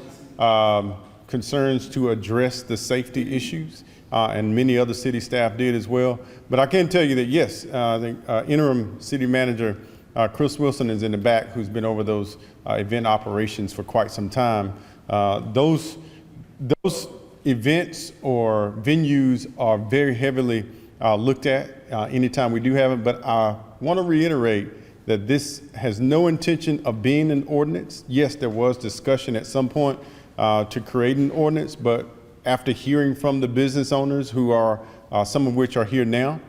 concerns to address the safety issues, and many other city staff did as well. But I can tell you that, yes, I think interim city manager Chris Wilson is in the back, who's been over those event operations for quite some time. Those events or venues are very heavily looked at anytime we do have it, but I want to reiterate that this has no intention of being an ordinance. Yes, there was discussion at some point to create an ordinance, but after hearing from the business owners who are, some of which are here now,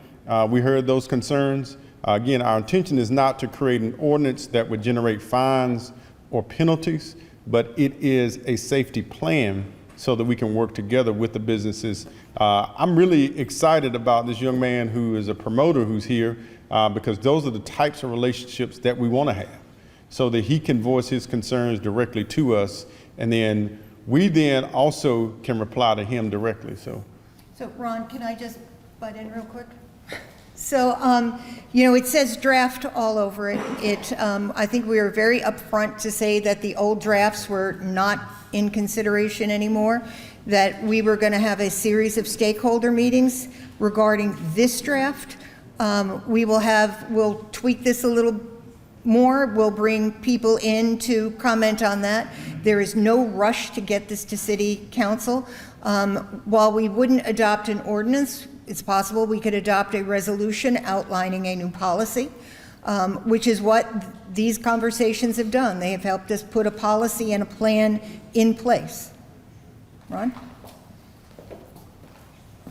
we heard those concerns. Again, our intention is not to create an ordinance that would generate fines or penalties, but it is a safety plan so that we can work together with the businesses. I'm really excited about this young man who is a promoter who's here because those are the types of relationships that we want to have so that he can voice his concerns directly to us, and then we then also can reply to him directly. So Ron, can I just butt in real quick? So, it says draft all over it. I think we were very upfront to say that the old drafts were not in consideration anymore, that we were going to have a series of stakeholder meetings regarding this draft. We'll tweak this a little more. We'll bring people in to comment on that. There is no rush to get this to city council. While we wouldn't adopt an ordinance, it's possible we could adopt a resolution outlining a new policy, which is what these conversations have done. They have helped us put a policy and a plan in place. Ron?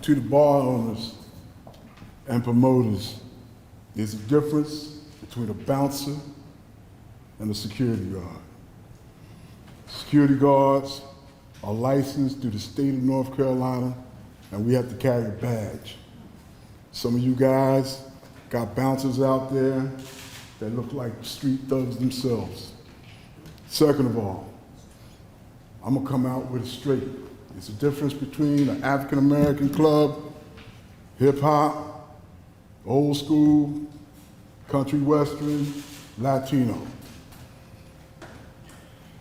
To the bar owners and promoters, there's a difference between a bouncer and a security guard. Security guards are licensed through the state of North Carolina, and we have to carry a badge. Some of you guys got bouncers out there that look like street thugs themselves. Second of all, I'm gonna come out with it straight. There's a difference between an African-American club, hip-hop, old school, country western, Latino.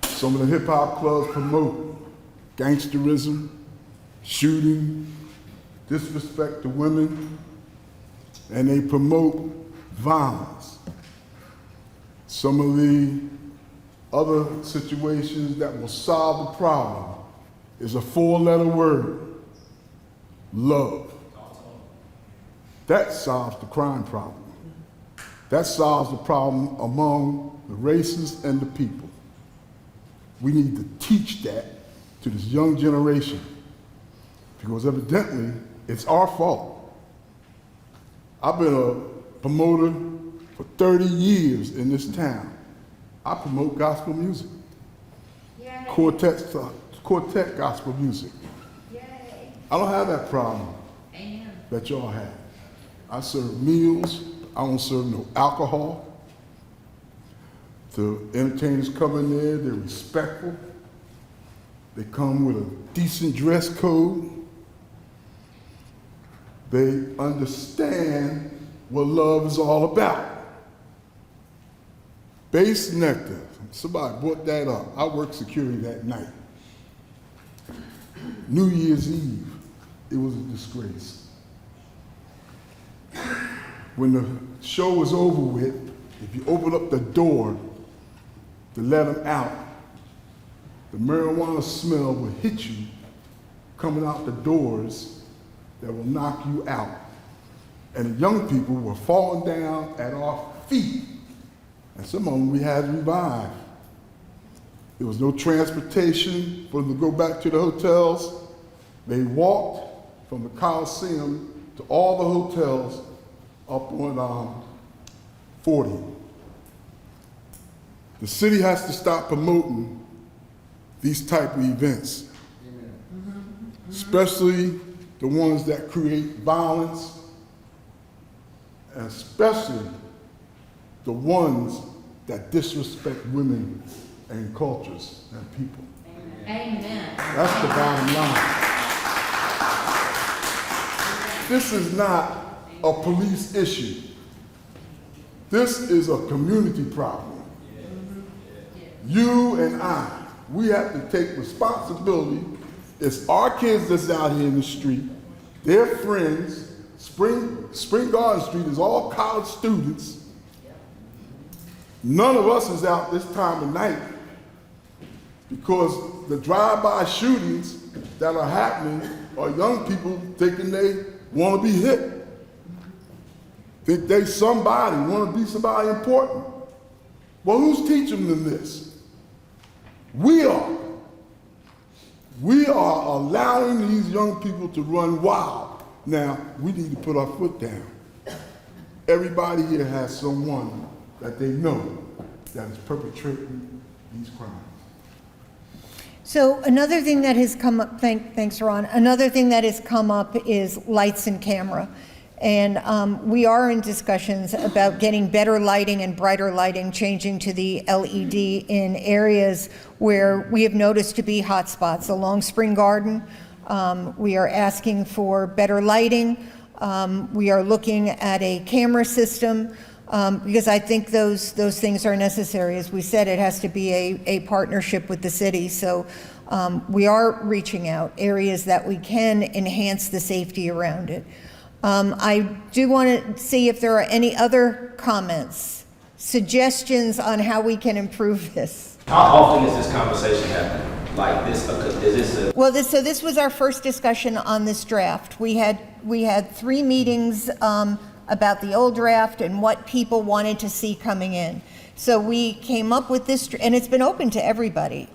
Some of the hip-hop clubs promote gangsterism, shooting, disrespect to women, and they promote violence. Some of the other situations that will solve the problem is a 4-letter word, love. That solves the crime problem. That solves the problem among the races and the people. We need to teach that to this young generation, because evidently it's our fault. I've been a promoter for 30 years in this town. I promote gospel music, quartet gospel music. I don't have that problem that y'all have. I serve meals, I don't serve no alcohol. The entertainers come in there, they're respectful. They come with a decent dress code. They understand what love is all about. Base nectar, somebody brought that up. I worked security that night. New Year's Eve, it was a disgrace. When the show was over with, if you open up the door to let them out, the marijuana smell will hit you coming out the doors that will knock you out. And the young people were falling down at our feet. And some of them we had to revive. There was no transportation for them to go back to the hotels. They walked from the Coliseum to all the hotels up on 40. The city has to stop promoting these type of events, especially the ones that create violence, and especially the ones that disrespect women and cultures and people. Amen. That's the bottom line. This is not a police issue. This is a community problem. You and I, we have to take responsibility. It's our kids that's out here in the street, their friends. Spring Garden Street is all college students. None of us is out this time of night because the drive-by shootings that are happening are young people thinking they want to be hit. Think they somebody, want to be somebody important. Well, who's teaching them this? We are. We are allowing these young people to run wild. Now, we need to put our foot down. Everybody here has someone that they know that is perpetrating these crimes. So another thing that has come up, thanks Ron, another thing that has come up is lights and camera. And we are in discussions about getting better lighting and brighter lighting, changing to the LED in areas where we have noticed to be hot spots. Along Spring Garden, we are asking for better lighting. We are looking at a camera system because I think those things are necessary. As we said, it has to be a partnership with the city. So we are reaching out areas that we can enhance the safety around it. I do want to see if there are any other comments, suggestions on how we can improve this. How often is this conversation happening? Like this, is this a... Well, so this was our first discussion on this draft. We had 3 meetings about the old draft and what people wanted to see coming in. So we came up with this, and it's been open to everybody.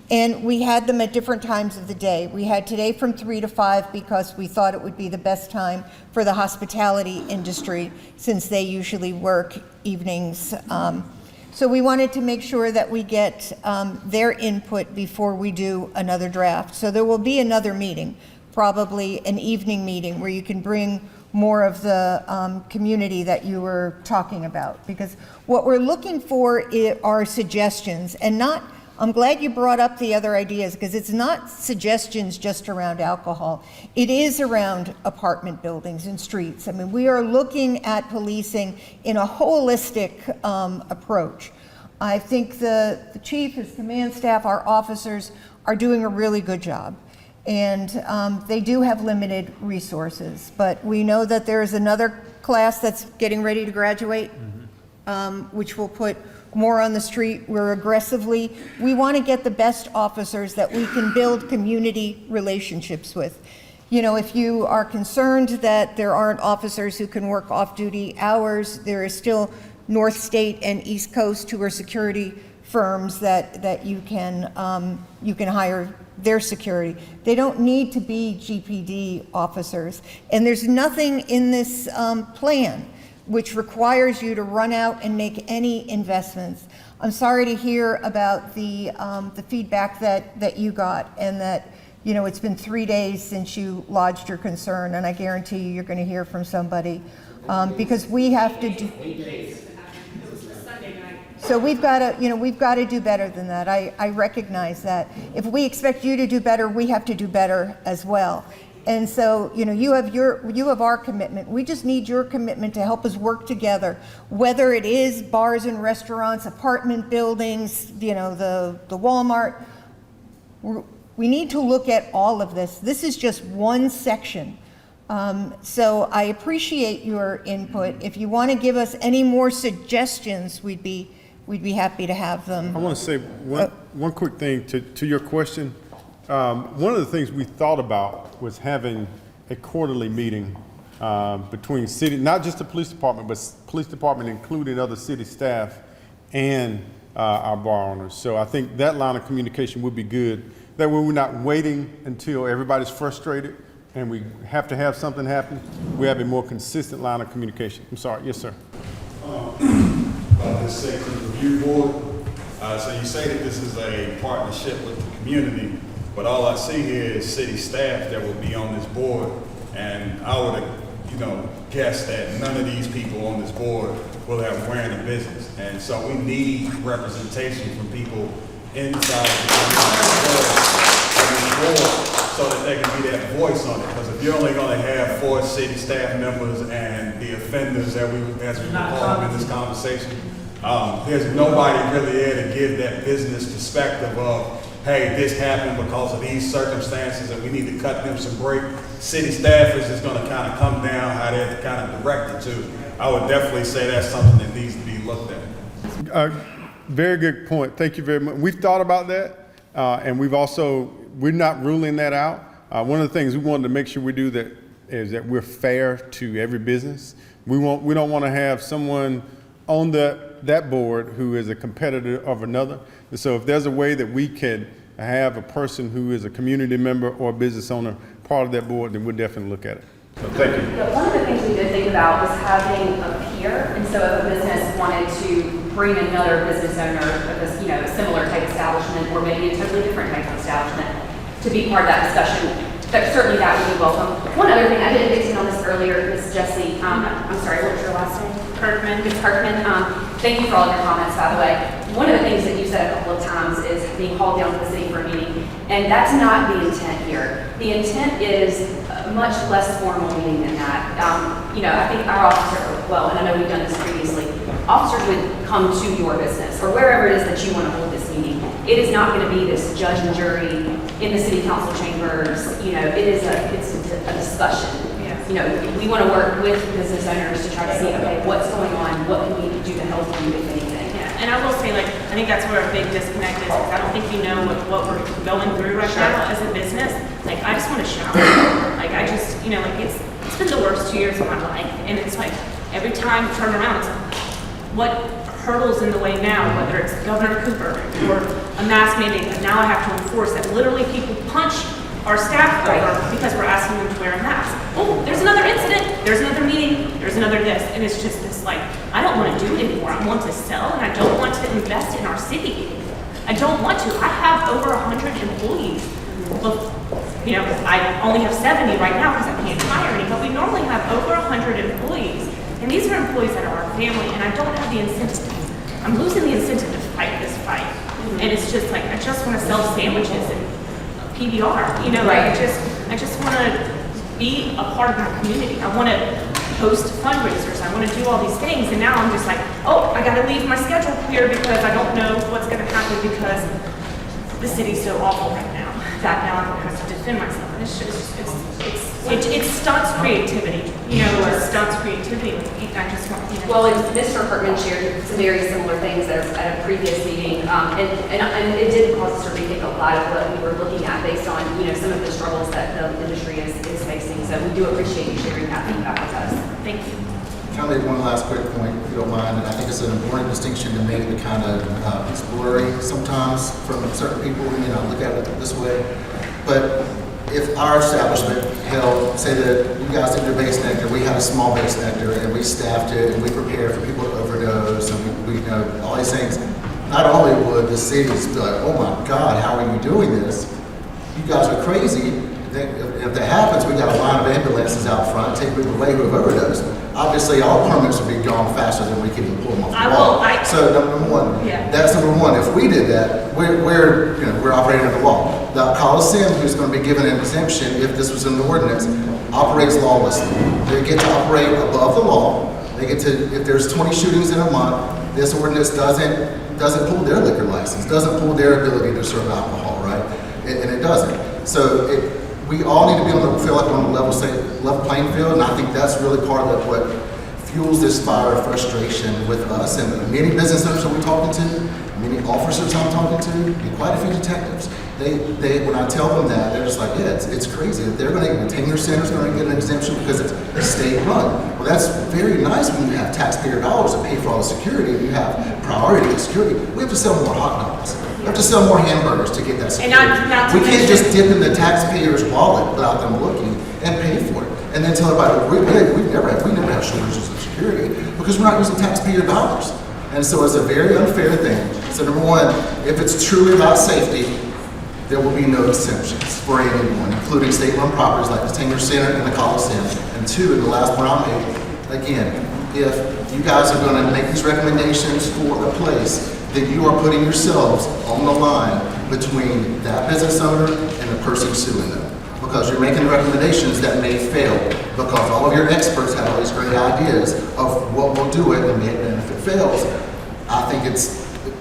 And we had them at different times of the day. We had today from 3 to 5 because we thought it would be the best time for the hospitality industry since they usually work evenings. So we wanted to make sure that we get their input before we do another draft. So there will be another meeting, probably an evening meeting where you can bring more of the community that you were talking about. Because what we're looking for are suggestions and not, I'm glad you brought up the other ideas because it's not suggestions just around alcohol. It is around apartment buildings and streets. I mean, we are looking at policing in a holistic approach. I think the chief, his command staff, our officers are doing a really good job. And they do have limited resources, but we know that there is another class that's getting ready to graduate, which will put more on the street. We want to get the best officers that we can build community relationships with. You know, if you are concerned that there aren't officers who can work off-duty hours, there is still North State and East Coast who are security firms that you can hire their security. They don't need to be GPD officers. And there's nothing in this plan which requires you to run out and make any investments. I'm sorry to hear about the feedback that you got and that, you know, it's been 3 days since you lodged your concern, and I guarantee you're going to hear from somebody because we have to do. So we've got to do better than that. I recognize that. If we expect you to do better, we have to do better as well. And so, you know, you have our commitment. We just need your commitment to help us work together, whether it is bars and restaurants, apartment buildings, you know, the Walmart. We need to look at all of this. This is just one section. So I appreciate your input. If you want to give us any more suggestions, we'd be happy to have them. I want to say one quick thing to your question. One of the things we thought about was having a quarterly meeting between city, not just the police department, but police department including other city staff and our bar owners. So I think that line of communication would be good. That way we're not waiting until everybody's frustrated and we have to have something happen. We have a more consistent line of communication. I'm sorry. Yes, sir. About this safety review board. So you say that this is a partnership with the community, but all I see here is city staff that will be on this board, and I would, guess that none of these people on this board will have wearing a business, and so we need representation from people inside the board so that they can be that voice on it. Because if you're only going to have 4 city staff members and the offenders that as we call them in this conversation, there's nobody really there to give that business perspective of, hey, this happened because of these circumstances and we need to cut them some break. City staff is just going to kind of come down how they're kind of directed to. I would definitely say that's something that needs to be looked at. Very good point. Thank you very much. We've thought about that, and we're not ruling that out. One of the things we wanted to make sure we do that is that we're fair to every business. We don't want to have someone on that board who is a competitor of another. And so if there's a way that we can have a person who is a community member or a business owner part of that board, then we'll definitely look at it. So thank you. One of the things we did think about was having a peer, and so if a business wanted to bring another business owner of a similar type establishment or maybe a totally different type of establishment to be part of that discussion, certainly that would be welcome. One other thing, I didn't get in on this earlier, Ms. Jessie, I'm sorry, what was your last name? Kirkman. Ms. Kirkman, thank you for all your comments, by the way. One of the things that you said a couple of times is being called down to the city for a meeting, and that's not the intent here. The intent is a much less formal meeting than that. I think our officer, and I know we've done this previously, officers would come to your business or wherever it is that you want to hold this meeting. It is not going to be this judge and jury in the city council chambers. It's a discussion. We want to work with business owners to try to see, okay, what's going on? What can we do to help you, if anything? Yeah, and I will say, I think that's where a big disconnect is, because I don't think you know what we're going through right now as a business. I just want to shower. It's been the worst 2 years of my life, and it's every time I turn around, it's what hurdles in the way now, whether it's Governor Cooper or a mask mandate that now I have to enforce, that literally people punch our staff over because we're asking them to wear a mask. Oh, there's another incident, there's another meeting, there's another this, and it's just this like, I don't want to do it anymore. I want to sell and I don't want to invest in our city anymore. I don't want to. I have over 100 employees. Well, you know, I only have 70 right now because I can't hire any, but we normally have over 100 employees. And these are employees that are our family, and I don't have the incentive. I'm losing the incentive to fight this fight. And it's just like, I just want to sell sandwiches and PBR, you know, like I just want to be a part of my community. I want to host fundraisers. I want to do all these things. And now I'm just like, oh, I got to leave my schedule here because I don't know what's going to happen because the city's so awful right now. That now I'm going to have to defend myself. And it's just, it stunts creativity. You know, it stunts creativity. I just want, you know. Well, and Mr. Hartman shared some very similar things at a previous meeting, and it did cause us to rethink a lot of what we were looking at based on, you know, some of the struggles that the industry is facing. So we do appreciate you sharing that feedback with us. Thank you. Can I make one last quick point, if you don't mind? And I think it's an important distinction to make that kind of it's blurry sometimes from certain people who may not look at it this way. But if our establishment held, say that you guys did your base nectar, we had a small base nectar, and we staffed it, and we prepared for people to overdose, and we you know, all these things, not only would the cities be like, oh my God, how are you doing this? You guys are crazy. If that happens, we got a line of ambulances out front, take people away who have overdosed. Obviously, all permits would be gone faster than we can even pull them off the wall. So number one, that's number one. If we did that, we're operating under the law. The Coliseum, who's going to be given an exemption if this was in the ordinance, operates lawlessly. They get to operate above the law. They get to, if there's 20 shootings in a month, this ordinance doesn't pull their liquor license, doesn't pull their ability to serve alcohol, right? And it doesn't. So we all need to be feel like we're on a level playing field, and I think that's really part of what fuels this fire of frustration with us and many business owners that we're talking to, many officers I'm talking to, and quite a few detectives. They when I tell them that, they're just like, yeah, it's crazy. They're going to, the tenure center's going to get an exemption because it's state run. Well, that's very nice when you have taxpayer dollars to pay for all the security and you have priority to security. We have to sell more hot dogs. We have to sell more hamburgers to get that security. We can't just dip in the taxpayer's wallet without them looking and pay for it. And then tell everybody, we never have shortages of security because we're not using taxpayer dollars. And so it's a very unfair thing. So number one, if it's truly about safety, there will be no exceptions for anyone, including state-run properties like the Tenure Center and the Coliseum. And two, and the last point I'll make, again, if you guys are going to make these recommendations for a place, then you are putting yourselves on the line between that business owner and the person suing them. Because you're making recommendations that may fail, because all of your experts have all these great ideas of what will do it, and if it fails, I think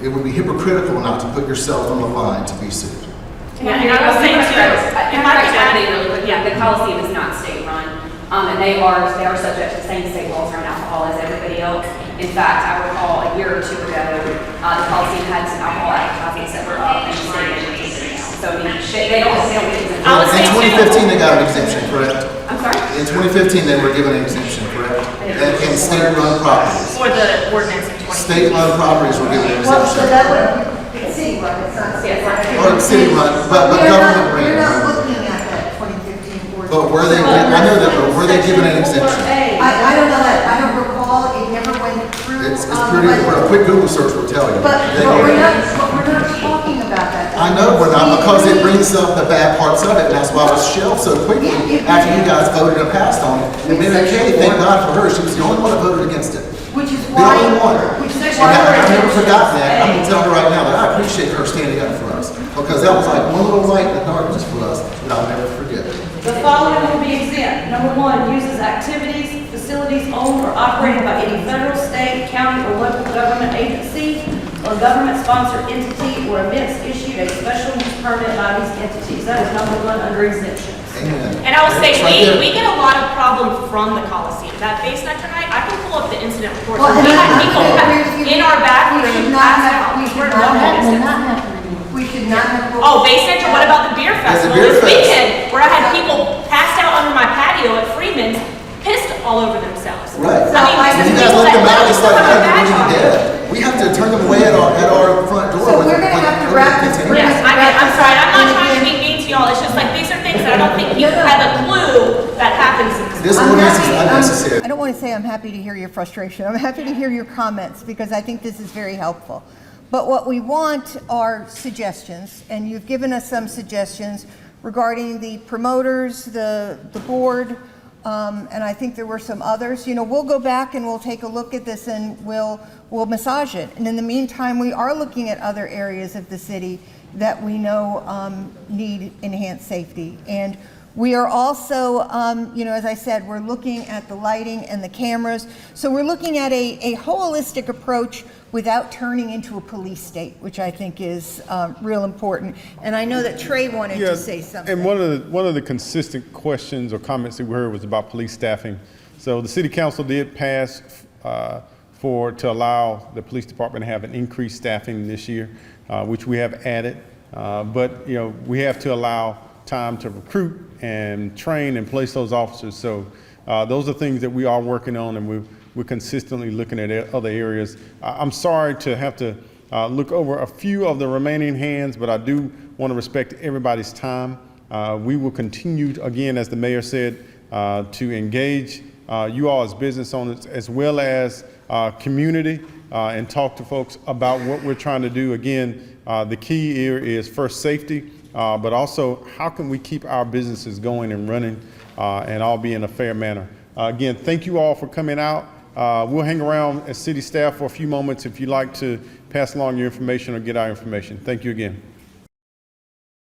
it would be hypocritical not to put yourself on the line to be sued. Yeah, and I was saying too, the Coliseum is not state-run, and they are subject to the same state laws around alcohol as everybody else. In fact, I recall a year or two ago, the Coliseum had some alcohol advertisements that were up and state. So I mean, they don't get exemption. In 2015, they got an exemption, correct? I'm sorry? In 2015, they were given an exemption, correct? And state-run properties. For the ordinance in 2015. State-run properties were given an exemption. So that would, it's city-run, it's not state-run. Or city-run, but government ran. We're not looking at that 2015 ordinance. But were they, I know that, but were they given an exemption? I don't know that, I don't recall, it never went through. It's pretty, a quick Google search will tell you. But we're not talking about that. I know we're not, because it brings up the bad parts of it, and that's why it was shelved so quickly after you guys voted and passed on it. And Mary Kay, thank God for her, she was the only one that voted against it. Which is The why. only one. Which is And why. I've never forgotten that. I'm gonna tell her right now that I appreciate her standing up for us, because that was like one little light in the darkness for us that I'll never forget. The following will be exempt. Number one, uses activities, facilities owned or operated by any federal, state, county, or local government agency or government-sponsored entity or events issued a special use permit by these entities. That is number one under exemptions. And I would say, we get a lot of problems from the Coliseum. That base night tonight, I can pull up the incident report. Well, We had people in our bathroom. We should not have. We should not have. Oh, base night, what about the beer festival this weekend? Where I had people passed out under my patio at Freeman's, pissed all over themselves. Right. I mean, You guys let them out, it's like, they're really dead. We have to turn them away at our front door. So we're gonna have to wrap this This ordinance is unnecessary. I don't want to say I'm happy to hear your frustration. I'm happy to hear your comments because I think this is very helpful. But what we want are suggestions, and you've given us some suggestions regarding the promoters, the board, and I think there were some others. You know, we'll go back and we'll take a look at this and we'll massage it. And in the meantime, we are looking at other areas of the city that we know need enhanced safety. And we are also, you know, as I said, we're looking at the lighting and the cameras. So we're looking at a holistic approach without turning into a police state, which I think is real important. And I know that Trey wanted to say something. And one of the consistent questions or comments that we heard was about police staffing. So the city council did pass to allow the police department to have an increased staffing this year, which we have added. But you know, we have to allow time to recruit and train and place those officers. So those are things that we are working on, and we're consistently looking at other areas. I'm sorry to have to look over a few of the remaining hands, but I do want to respect everybody's time. We will continue, again, as the mayor said, to engage you all as business owners as well as community and talk to folks about what we're trying to do. Again, the key here is first safety, but also how can we keep our businesses going and running and all be in a fair manner. Again, thank you all for coming out. We'll hang around as city staff for a few moments if you'd like to pass along your information or get our information. Thank you again.